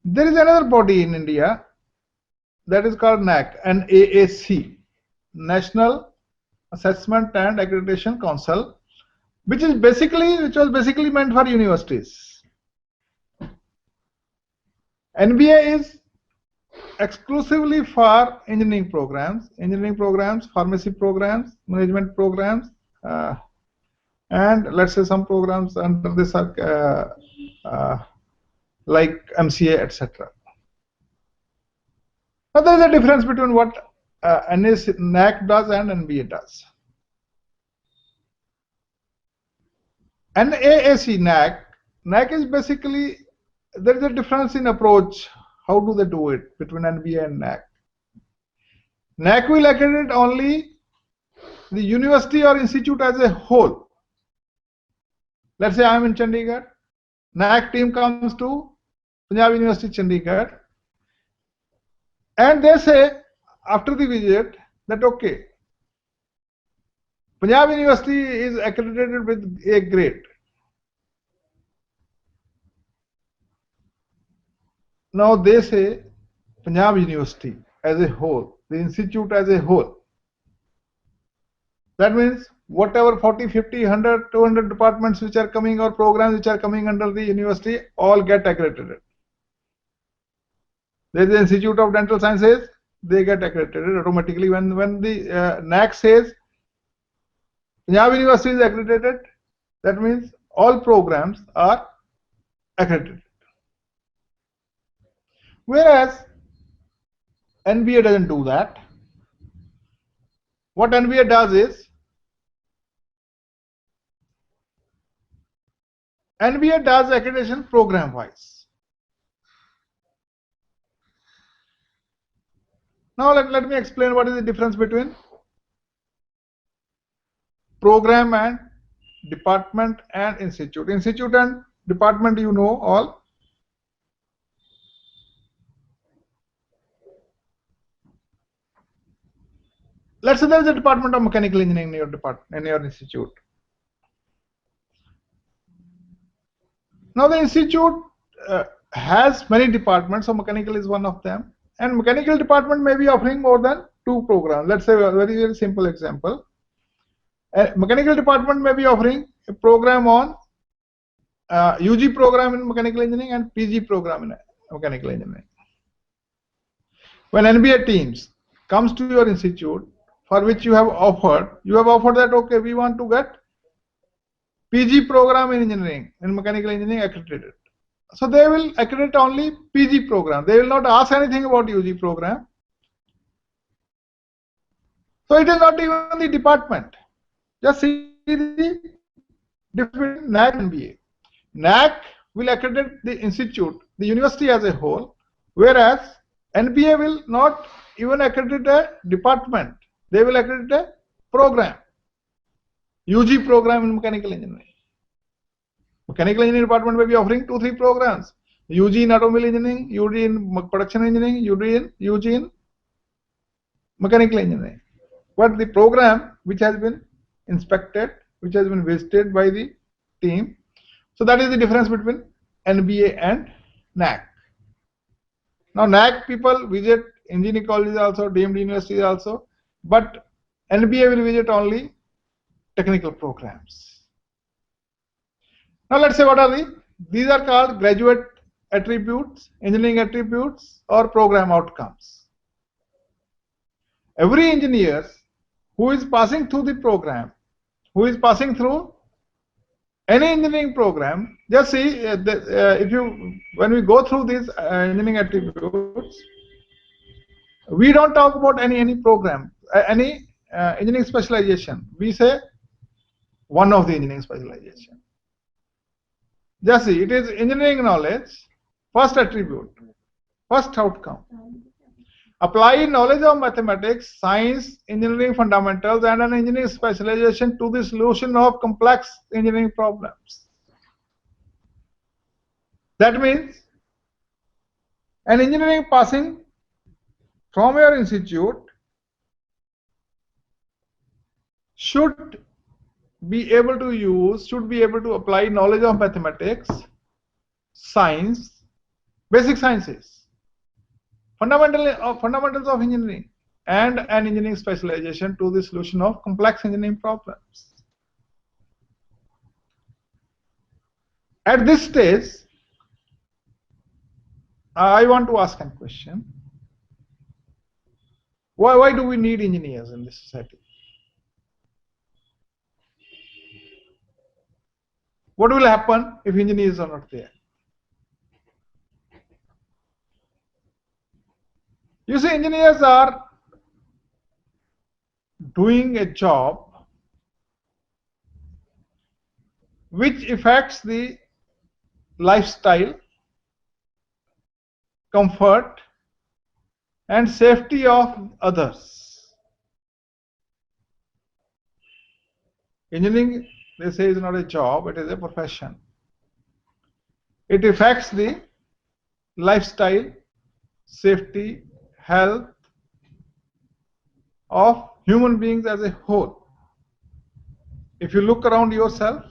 There is another body in India that is called NAC, NAAC, National Assessment and Accreditation Council, which was basically meant for universities. NBA is exclusively for engineering programs, pharmacy programs, management programs, and let's say some programs under this like MCA, etc. Now there is a difference between what NAC does and NBA does. NAAC NAC is basically, there is a difference in approach. How do they do it between NBA and NAC? NAC will accredit only the university or institute as a whole. Let's say I am in Chandigarh, NAC team comes to Punjab University Chandigarh, and they say after the visit that okay, Punjab University is accredited with A grade. Now they say Punjab University as a whole, the institute as a whole. That means whatever 40, 50, 100, 200 departments which are coming or programs which are coming under the university all get accredited. There is the Institute of Dental Sciences, they get accredited automatically. When the NAC says Punjab University is accredited, that means all programs are accredited. Whereas NBA doesn't do that. What NBA does is, NBA does accreditation program wise. Now let me explain what is the difference between program and department and institute. Institute and department you know all. Let's say there is a department of mechanical engineering in your institute. Now the institute has many departments, so mechanical is one of them, and mechanical department may be offering more than 2 programs. Let's say a very simple example. A mechanical department may be offering a program on UG program in mechanical engineering and PG program in mechanical engineering. When NBA teams comes to your institute for which you have offered that okay, we want to get PG program in engineering, in mechanical engineering accredited. So they will accredit only PG program. They will not ask anything about UG program. So it is not even the department. Just see the difference between NAC and NBA. NAC will accredit the institute, the university as a whole, whereas NBA will not even accredit a department. They will accredit a program, UG program in mechanical engineering. Mechanical engineering department may be offering 2-3 programs. UG in automobile engineering, UG in production engineering, UG in mechanical engineering. But the program which has been inspected, which has been visited by the team, so that is the difference between NBA and NAC. Now NAC people visit engineering colleges also, deemed universities also, but NBA will visit only technical programs. Now let's say what are these are called graduate attributes, engineering attributes or program outcomes. Every engineer who is passing through the program, who is passing through any engineering program, just see when we go through these engineering attributes, we don't talk about any program, any engineering specialization. We say one of the engineering specialization. Just see, it is engineering knowledge, first attribute, first outcome. Apply knowledge of mathematics, science, engineering fundamentals, and an engineering specialization to the solution of complex engineering problems. That means an engineering passing from your institute should be able to use, should be able to apply knowledge of mathematics, science, basic sciences, fundamentals of engineering, and an engineering specialization to the solution of complex engineering problems. At this stage, I want to ask a question. Why do we need engineers in this society? What will happen if engineers are not there? You see, engineers are doing a job which affects the lifestyle, comfort, and safety of others. Engineering, they say, is not a job, it is a profession. It affects the lifestyle, safety, health of human beings as a whole. If you look around yourself,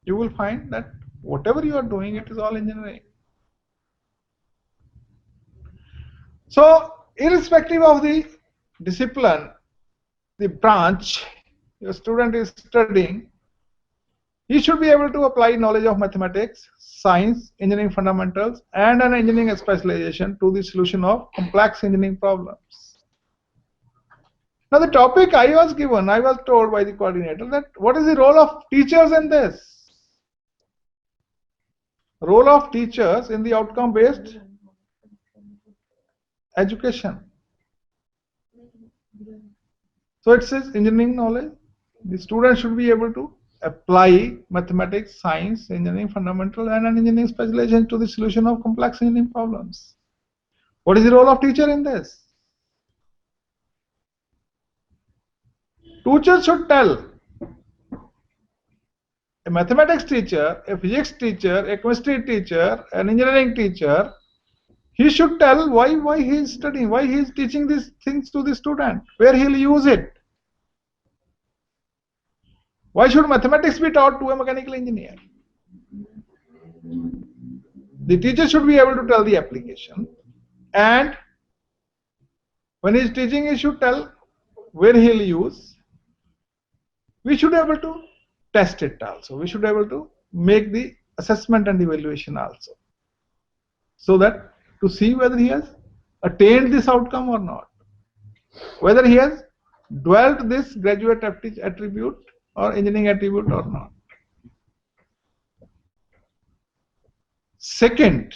you will find that whatever you are doing, it is all engineering. So, irrespective of the discipline, the branch your student is studying, he should be able to apply knowledge of mathematics, science, engineering fundamentals, and an engineering specialization to the solution of complex engineering problems. Now, the topic I was given, I was told by the coordinator that what is the role of teachers in this? Role of teachers in the outcome-based education. So it says engineering knowledge. The student should be able to apply mathematics, science, engineering fundamental, and an engineering specialization to the solution of complex engineering problems. What is the role of teacher in this? Teacher should tell. A mathematics teacher, a physics teacher, a chemistry teacher, an engineering teacher, he should tell why he is studying, why he is teaching these things to the student, where he will use it. Why should mathematics be taught to a mechanical engineer? The teacher should be able to tell the application, and when he is teaching, he should tell where he will use. We should be able to test it also. We should be able to make the assessment and evaluation also, so that to see whether he has attained this outcome or not, whether he has dwelt this graduate attribute or engineering attribute or not. Second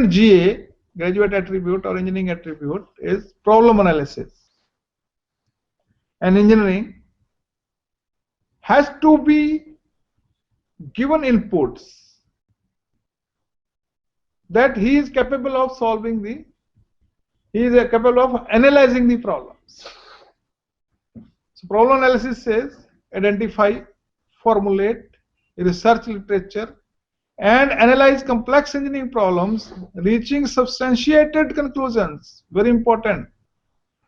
GA, graduate attribute or engineering attribute, is problem analysis. And engineering has to be given inputs that he is capable of solving he is capable of analyzing the problems. So problem analysis says identify, formulate, research literature, and analyze complex engineering problems, reaching substantiated conclusions. Very important.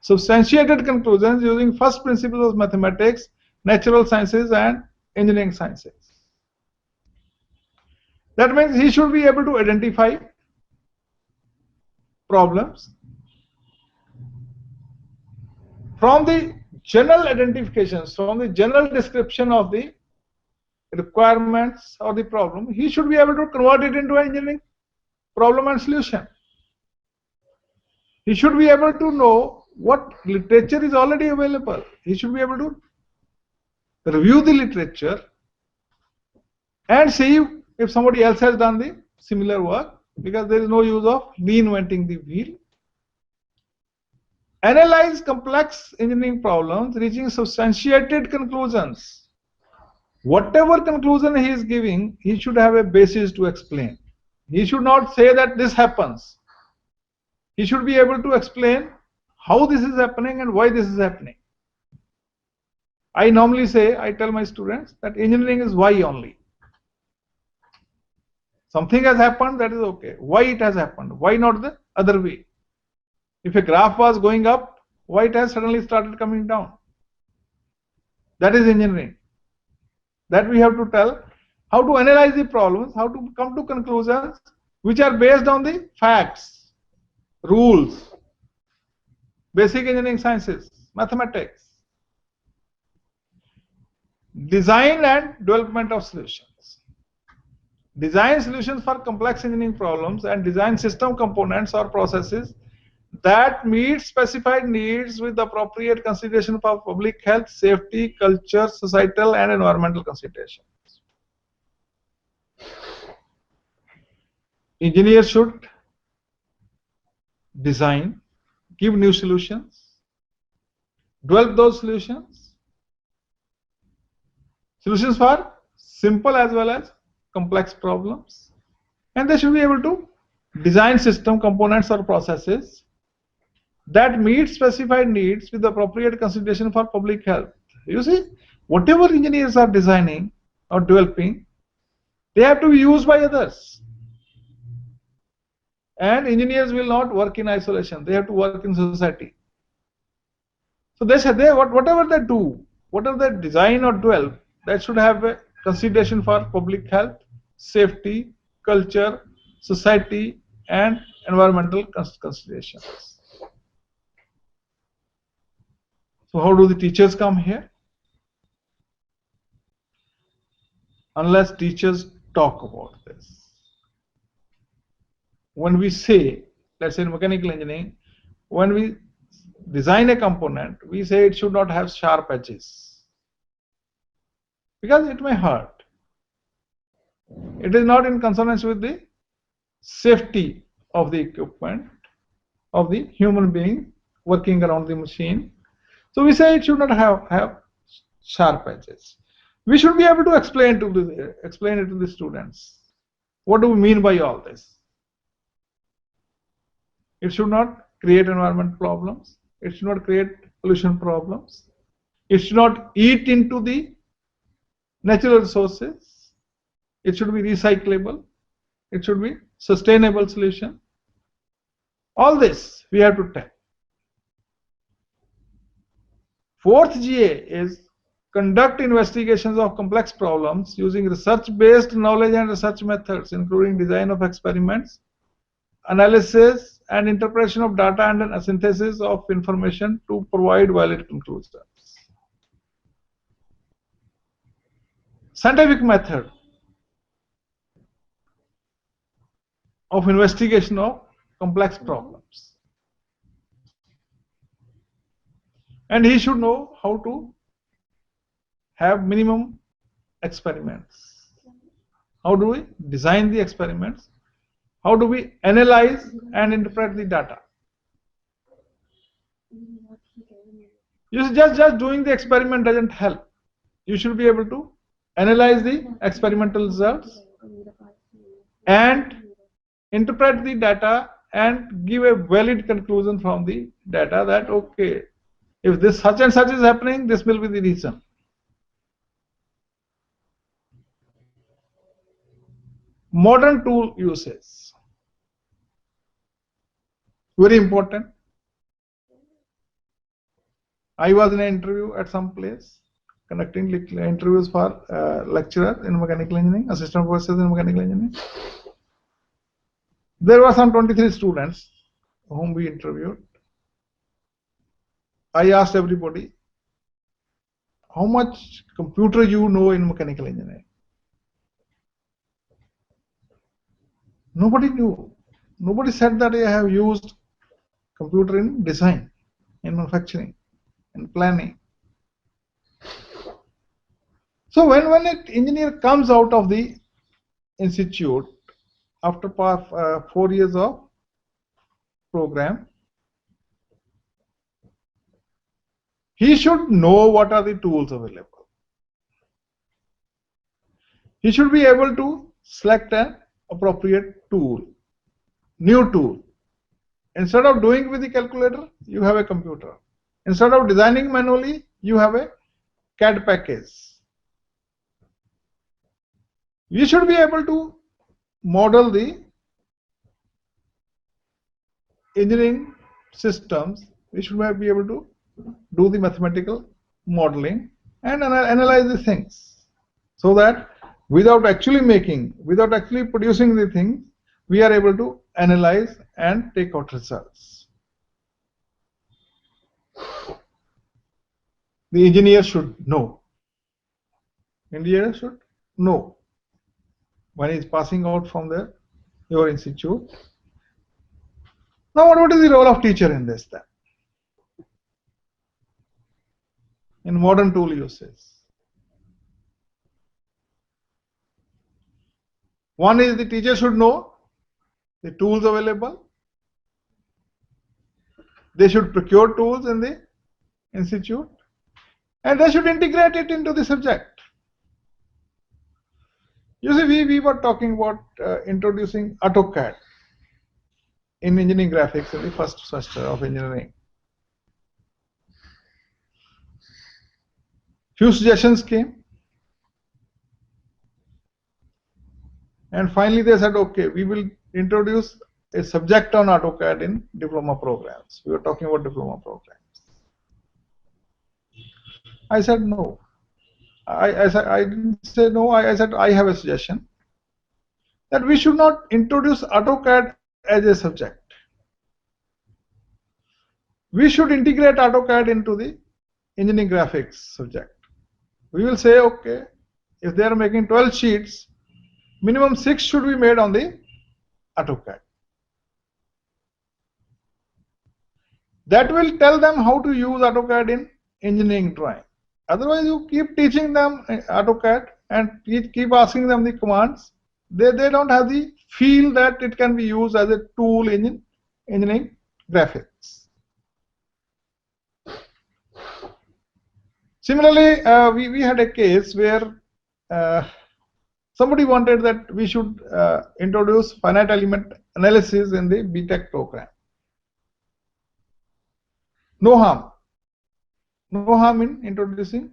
Substantiated conclusions using first principles of mathematics, natural sciences, and engineering sciences. That means he should be able to identify problems. From the general identifications, from the general description of the requirements or the problem, he should be able to convert it into an engineering problem and solution. He should be able to know what literature is already available. He should be able to review the literature and see if somebody else has done the similar work, because there is no use of reinventing the wheel. Analyze complex engineering problems, reaching substantiated conclusions. Whatever conclusion he is giving, he should have a basis to explain. He should not say that this happens. He should be able to explain how this is happening and why this is happening. I normally say, I tell my students that engineering is why only. Something has happened, that is okay. Why it has happened? Why not the other way? If a graph was going up, why it has suddenly started coming down? That is engineering. That we have to tell how to analyze the problems, how to come to conclusions which are based on the facts, rules, basic engineering sciences, mathematics. Design and development of solutions. Design solutions for complex engineering problems and design system components or processes that meet specified needs with appropriate consideration for public health, safety, culture, societal, and environmental considerations. Engineers should design, give new solutions, develop those solutions for simple as well as complex problems, and they should be able to design system components or processes that meet specified needs with appropriate consideration for public health. You see, whatever engineers are designing or developing, they have to be used by others. And engineers will not work in isolation. They have to work in society. So they say whatever they do, whatever they design or develop, that should have a consideration for public health, safety, culture, society, and environmental considerations. So how do the teachers come here? Unless teachers talk about this. When we say, let's say in mechanical engineering, when we design a component, we say it should not have sharp edges because it may hurt. It is not in consonance with the safety of the equipment, of the human being working around the machine. So we say it should not have sharp edges. We should be able to explain it to the students. What do we mean by all this? It should not create environment problems. It should not create pollution problems. It should not eat into the natural resources. It should be recyclable. It should be sustainable solution. All this we have to tell. Fourth GA is conduct investigations of complex problems using research-based knowledge and research methods, including design of experiments, analysis and interpretation of data, and a synthesis of information to provide valid conclusions. Scientific method of investigation of complex problems. And he should know how to have minimum experiments. How do we design the experiments? How do we analyze and interpret the data? You see, just doing the experiment doesn't help. You should be able to analyze the experimental results and interpret the data and give a valid conclusion from the data that, okay, if this such and such is happening, this will be the reason. Modern tool uses. Very important. I was in an interview at some place, conducting interviews for lecturer in mechanical engineering, assistant professors in mechanical engineering. There were some 23 students whom we interviewed. I asked everybody, how much computer you know in mechanical engineering? Nobody knew. Nobody said that I have used computer in design, in manufacturing, in planning. So when an engineer comes out of the institute after 4 years of program, he should know what are the tools available. He should be able to select an appropriate tool, new tool. Instead of doing with the calculator, you have a computer. Instead of designing manually, you have a CAD package. We should be able to model the engineering systems, we should be able to do the mathematical modeling and analyze the things, so that without actually making, without actually producing the thing, we are able to analyze and take out results. The engineer should know. Engineer should know when he is passing out from your institute. Now, what is the role of teacher in this then? In modern tool uses. One is the teacher should know the tools available. They should procure tools in the institute, and they should integrate it into the subject. You see, we were talking about introducing AutoCAD in engineering graphics in the first semester of engineering. Few suggestions came, and finally they said, okay, we will introduce a subject on AutoCAD in diploma programs. We were talking about diploma programs. I said no. I didn't say no. I said I have a suggestion that we should not introduce AutoCAD as a subject. We should integrate AutoCAD into the engineering graphics subject. We will say, okay, if they are making 12 sheets, minimum 6 should be made on the AutoCAD. That will tell them how to use AutoCAD in engineering drawing. Otherwise, you keep teaching them AutoCAD and keep asking them the commands. They don't have the feel that it can be used as a tool in engineering graphics. Similarly, we had a case where somebody wanted that we should introduce finite element analysis in the BTech program. No harm. No harm in introducing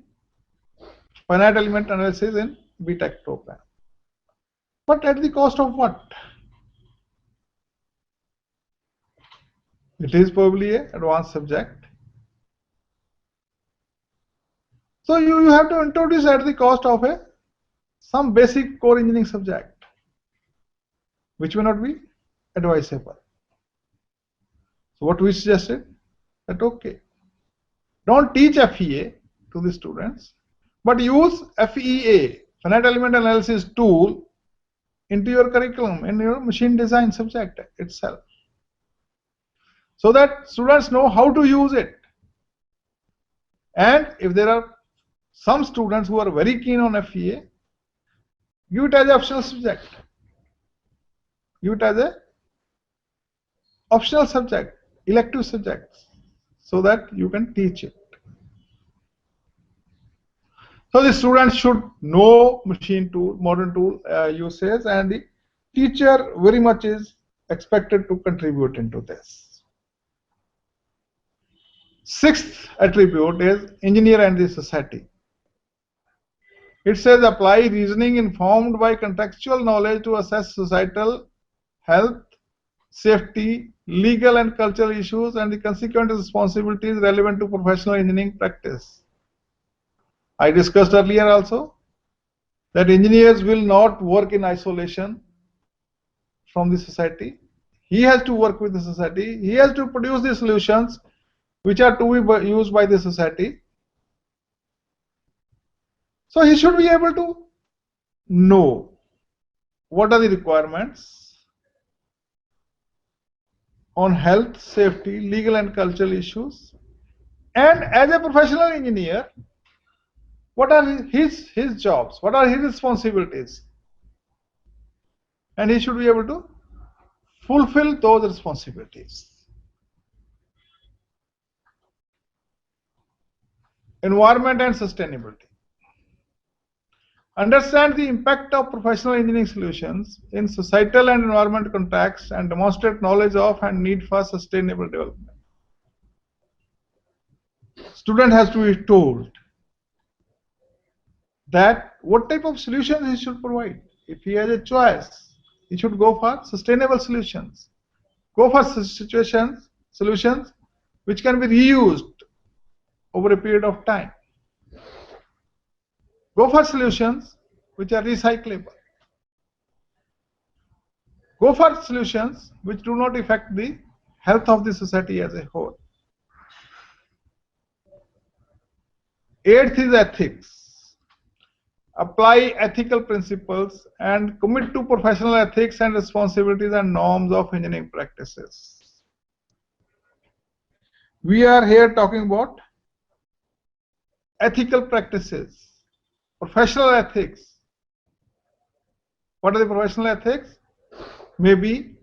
finite element analysis in BTech program. But at the cost of what? It is probably an advanced subject. So you have to introduce at the cost of some basic core engineering subject, which may not be advisable. So what we suggested, that okay, don't teach FEA to the students, but use FEA, finite element analysis tool, into your curriculum, in your machine design subject itself, so that students know how to use it. And if there are some students who are very keen on FEA, give it as an optional subject. Give it as an optional subject, elective subject, so that you can teach it. So the students should know machine tool, modern tool uses, and the teacher very much is expected to contribute into this. Sixth attribute is engineer and the society. It says apply reasoning informed by contextual knowledge to assess societal health, safety, legal and cultural issues, and the consequent responsibilities relevant to professional engineering practice. I discussed earlier also that engineers will not work in isolation from the society. He has to work with the society. He has to produce the solutions which are to be used by the society. So he should be able to know what are the requirements on health, safety, legal and cultural issues. And as a professional engineer, what are his jobs? What are his responsibilities? And he should be able to fulfill those responsibilities. Environment and sustainability. Understand the impact of professional engineering solutions in societal and environmental contexts and demonstrate knowledge of and need for sustainable development. Student has to be told that what type of solutions he should provide. If he has a choice, He should go for sustainable solutions. Go for solutions which can be reused over a period of time. Go for solutions which are recyclable. Go for solutions which do not affect the health of the society as a whole. Eighth is ethics. Apply ethical principles and commit to professional ethics and responsibilities and norms of engineering practices. We are here talking about ethical practices, professional ethics. What are the professional ethics? Maybe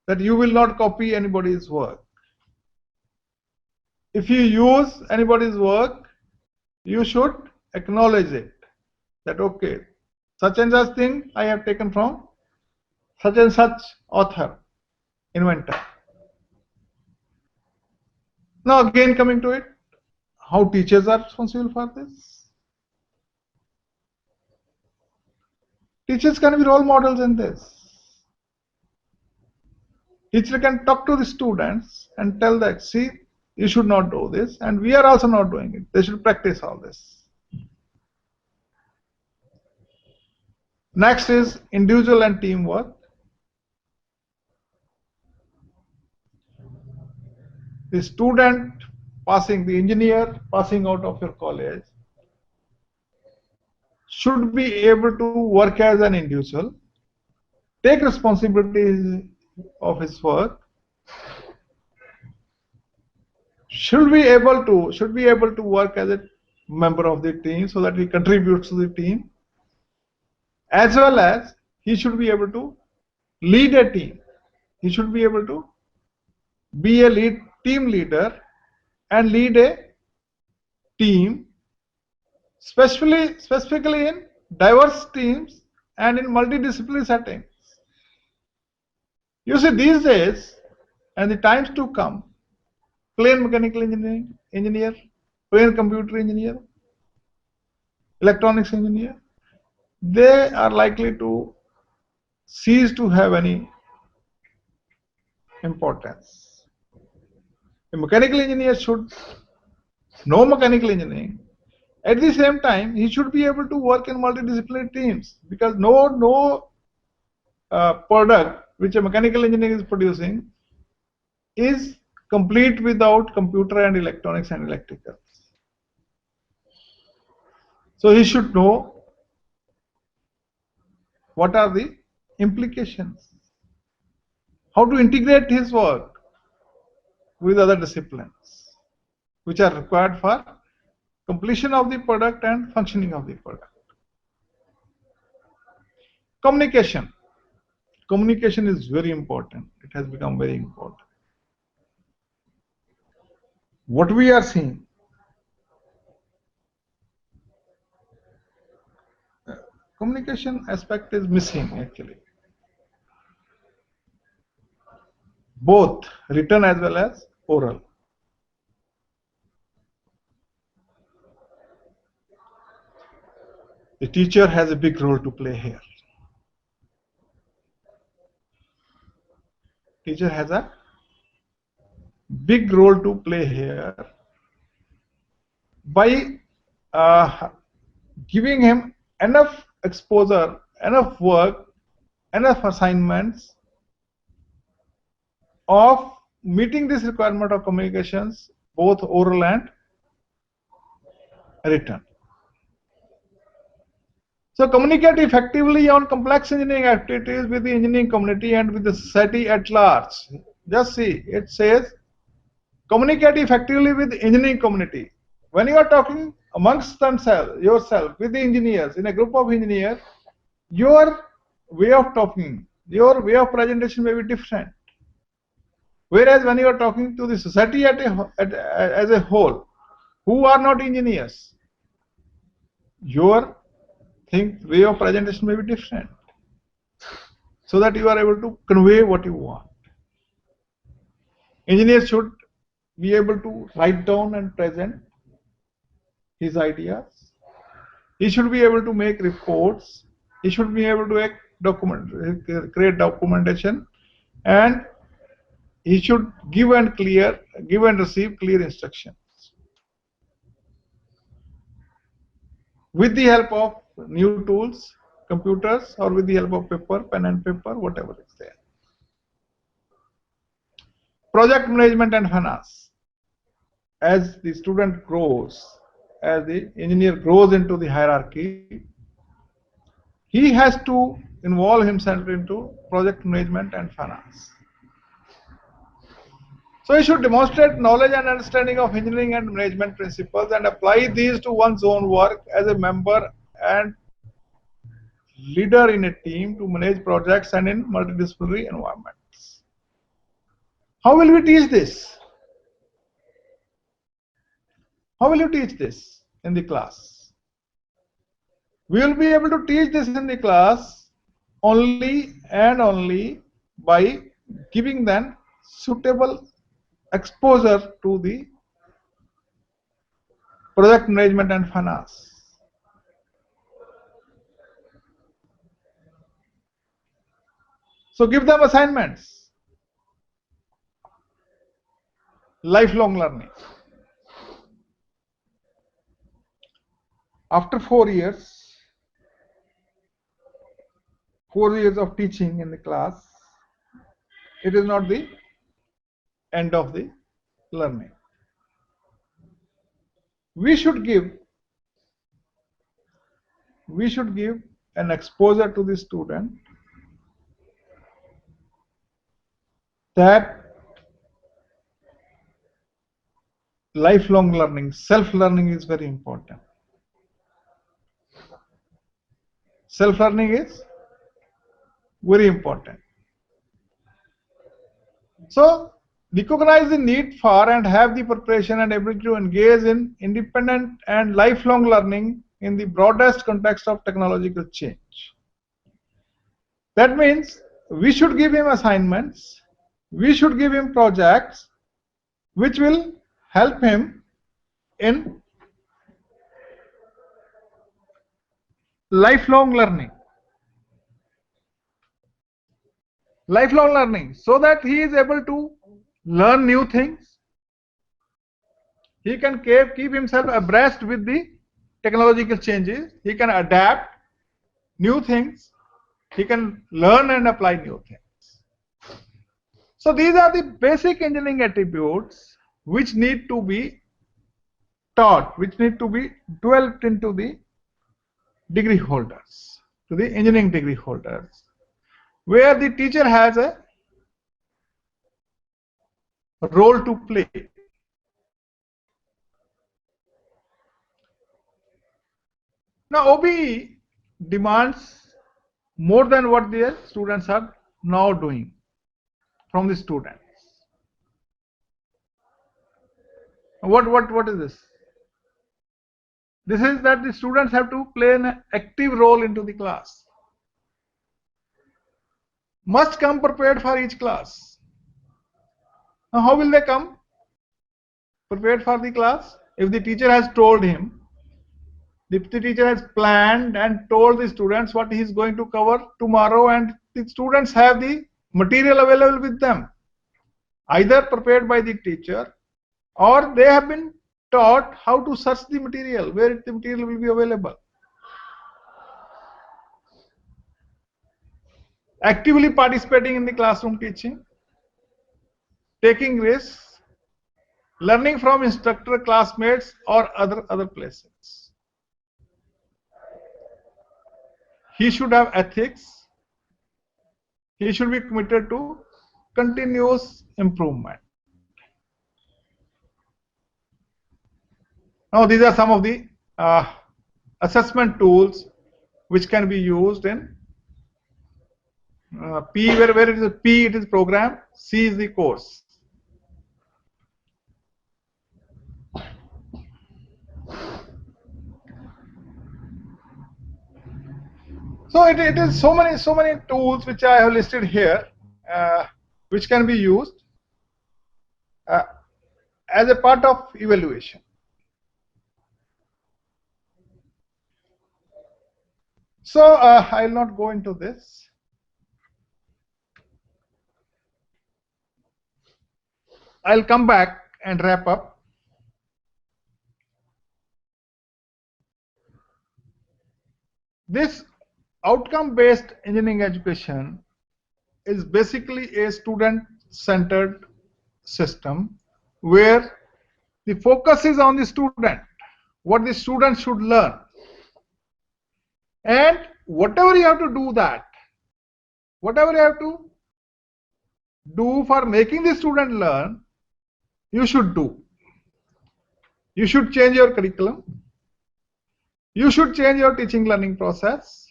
that you will not copy anybody's work. If you use anybody's work, you should acknowledge it. That okay, such and such thing I have taken from such and such author, inventor. Now again coming to it, how teachers are responsible for this. Teachers can be role models in this. Teacher can talk to the students and tell that, see, you should not do this, and we are also not doing it. They should practice all this. Next is individual and teamwork. The student passing, the engineer passing out of your college should be able to work as an individual, take responsibility of his work, should be able to work as a member of the team so that he contributes to the team, as well as he should be able to lead a team. He should be able to be a team leader and lead a team, specifically in diverse teams and in multidisciplinary settings. You see, these days and the times to come, plain mechanical engineer, plain computer engineer, electronics engineer, they are likely to cease to have any importance. A mechanical engineer should know mechanical engineering. At the same time, he should be able to work in multidisciplinary teams, because no product which a mechanical engineer is producing is complete without computer and electronics and electricals. So he should know what are the implications, how to integrate his work with other disciplines which are required for completion of the product and functioning of the product. Communication. Communication is very important. It has become very important. What we are seeing, communication aspect is missing actually, both written as well as oral. The teacher has a big role to play here. Teacher has a big role to play here by giving him enough exposure, enough work, enough assignments of meeting this requirement of communications, both oral and written. So communicate effectively on complex engineering activities with the engineering community and with the society at large. Just see, it says communicate effectively with the engineering community. When you are talking amongst yourself with the engineers, in a group of engineers, your way of talking, your way of presentation may be different. Whereas when you are talking to the society as a whole, who are not engineers, your way of presentation may be different, so that you are able to convey what you want. Engineer should be able to write down and present his ideas. He should be able to make reports. He should be able to create documentation, and he should give and receive clear instructions with the help of new tools, computers, or with the help of paper, pen and paper, whatever is there. Project management and finance. As the student grows, as the engineer grows into the hierarchy, he has to involve himself into project management and finance. So he should demonstrate knowledge and understanding of engineering and management principles and apply these to one's own work as a member and leader in a team to manage projects and in multidisciplinary environments. How will we teach this? How will you teach this in the class? We will be able to teach this in the class only and only by giving them suitable exposure to the project management and finance. So give them assignments, lifelong learning. After 4 years of teaching in the class, it is not the end of the learning. We should give an exposure to the student that lifelong learning, self-learning is very important. Self-learning is very important. So recognize the need for and have the preparation and ability to engage in independent and lifelong learning in the broadest context of technological change. That means we should give him assignments, we should give him projects which will help him in lifelong learning. Lifelong learning, so that he is able to learn new things. He can keep himself abreast with the technological changes. He can adapt new things. He can learn and apply new things. So these are the basic engineering attributes which need to be taught, which need to be developed into the degree holders, to the engineering degree holders, where the teacher has a role to play. Now OBE demands more than what their students are now doing from the students. What is this? This is that the students have to play an active role into the class. Must come prepared for each class. Now how will they come prepared for the class? If the teacher has told him, the teacher has planned and told the students what he is going to cover tomorrow, and the students have the material available with them, either prepared by the teacher or they have been taught how to search the material, where the material will be available. Actively participating in the classroom teaching, taking risks, learning from instructor, classmates, or other places. He should have ethics. He should be committed to continuous improvement. Now these are some of the assessment tools which can be used in P, where it is a P, it is program, C is the course. So it is so many tools which I have listed here, which can be used as a part of evaluation. So I'll not go into this. I'll come back and wrap up. This outcome-based engineering education is basically a student-centered system where the focus is on the student, what the student should learn. And whatever you have to do that, whatever you have to do for making the student learn, you should do. You should change your curriculum. You should change your teaching learning process.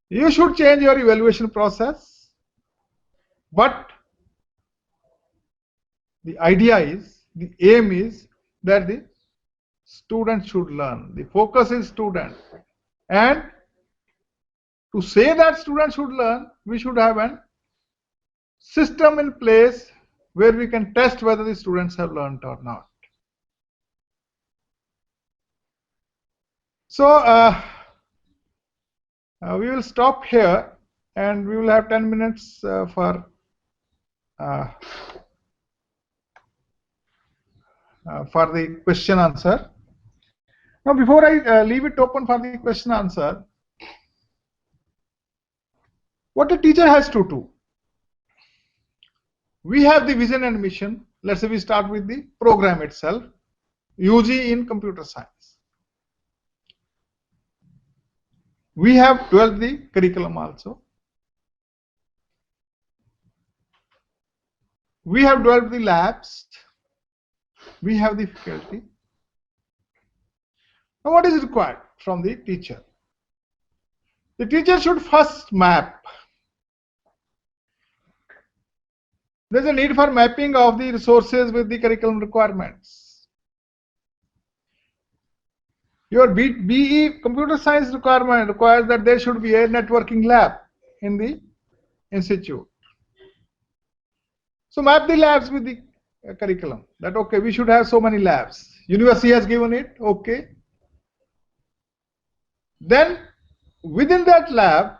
You should change your evaluation process. But the idea is, the aim is that the student should learn. The focus is student. And to say that student should learn, we should have a system in place where we can test whether the students have learned or not. So we will stop here and we will have 10 minutes for the question answer. Now before I leave it open for the question answer, what a teacher has to do. We have the vision and mission. Let's say we start with the program itself, UG in computer science. We have developed the curriculum also. We have developed the labs. We have the faculty. Now what is required from the teacher? The teacher should first map. There is a need for mapping of the resources with the curriculum requirements. Your BE computer science requirement requires that there should be a networking lab in the institute. So map the labs with the curriculum. That okay, we should have so many labs. University has given it, okay. Then within that lab,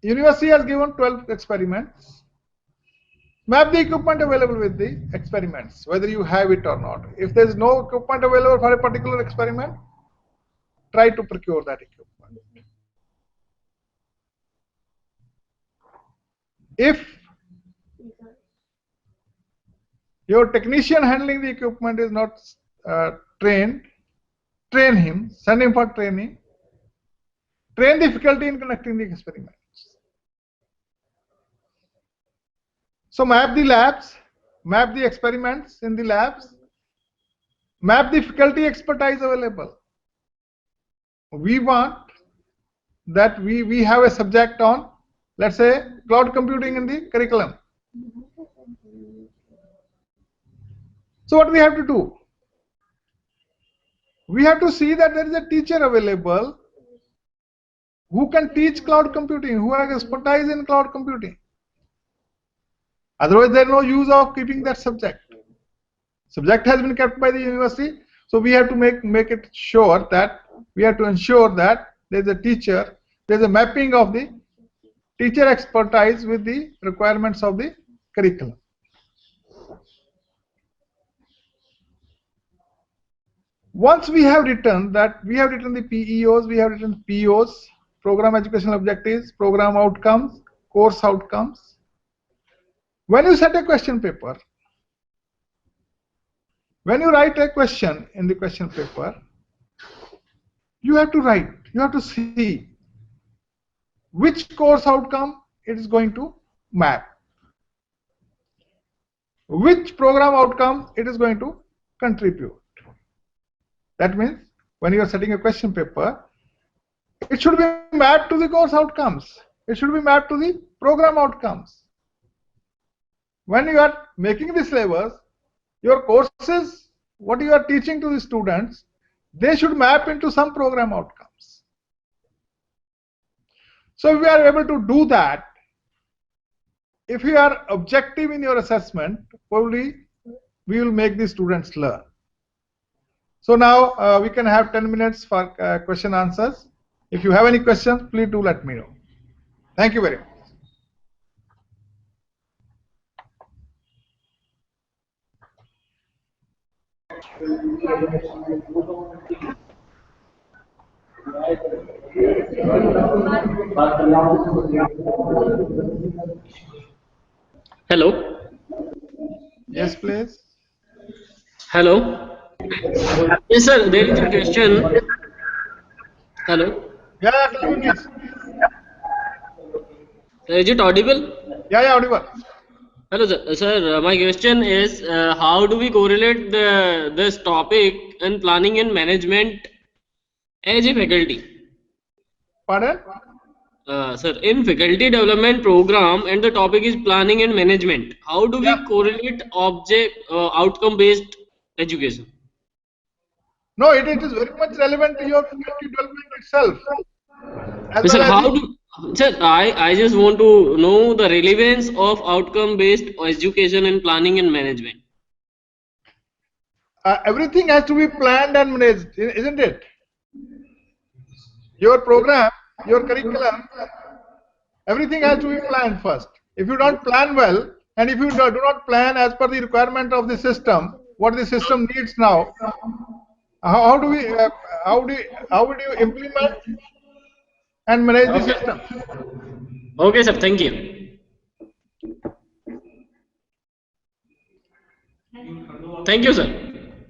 university has given 12 experiments. Map the equipment available with the experiments, whether you have it or not. If there is no equipment available for a particular experiment, try to procure that equipment. If your technician handling the equipment is not trained, train him, send him for training. Train the faculty in conducting the experiments. So map the labs, map the experiments in the labs, map the faculty expertise available. We want that we have a subject on, let's say, cloud computing in the curriculum. So what we have to do? We have to see that there is a teacher available who can teach cloud computing, who has expertise in cloud computing. Otherwise, there is no use of keeping that subject. Subject has been kept by the university, so we have to make it sure that we have to ensure that there is a teacher, there is a mapping of the teacher expertise with the requirements of the curriculum. Once we have written that, we have written the PEOs, we have written POs, program educational objectives, program outcomes, course outcomes. When you set a question paper, when you write a question in the question paper, you have to write, you have to see which course outcome it is going to map, which program outcome it is going to contribute. That means when you are setting a question paper, it should be mapped to the course outcomes. It should be mapped to the program outcomes. When you are making the syllabus, your courses, what you are teaching to the students, they should map into some program outcomes. So if we are able to do that, if you are objective in your assessment, probably we will make the students learn. So now we can have 10 minutes for question answers. If you have any questions, please do let me know. Thank you very much. Hello. Yes, please. Hello. Yes, sir. There is a question. Hello. Yeah, tell me please. Is it audible? Yeah, audible. Hello, sir. My question is, how do we correlate this topic in planning and management as a faculty? Pardon? Sir, in faculty development program, and the topic is planning and management. How do Yeah. we correlate outcome based education? No, it is very much relevant to your faculty development itself, as Sir, well as the, sir, I just want to know the relevance of outcome based education in planning and management. everything has to be planned and managed, isn't it? Your program, your curriculum, everything has to be planned first. If you don't plan well, and if you do not plan as per the requirement of the system, what the system needs now, how do we, how would you implement and manage the Okay. system? Okay, sir. Thank you. Thank you, sir.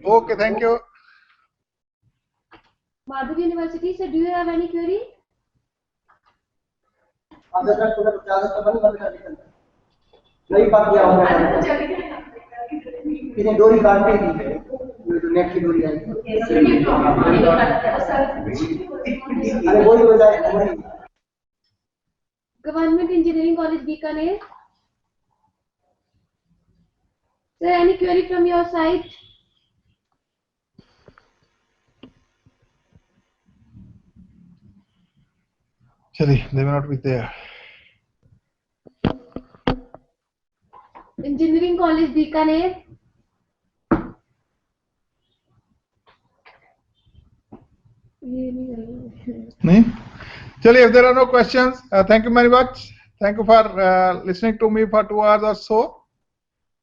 Okay, thank you. Madhav University, so do you have any query? नहीं पक गया होगा कितनी डोरी काटने की है ये तो नेट की डोरी है अरे वही हो जाए वही Government Engineering College, Bikaner. Sir, any query from your side? Sorry, they may not be there. Engineering College, Bikaner. No? Chaliye, if there are no questions, thank you very much. Thank you for listening to me for 2 hours or so.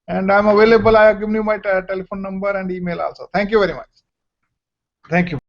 And I'm available. I have given you my telephone number and email also. Thank you very much. Thank you.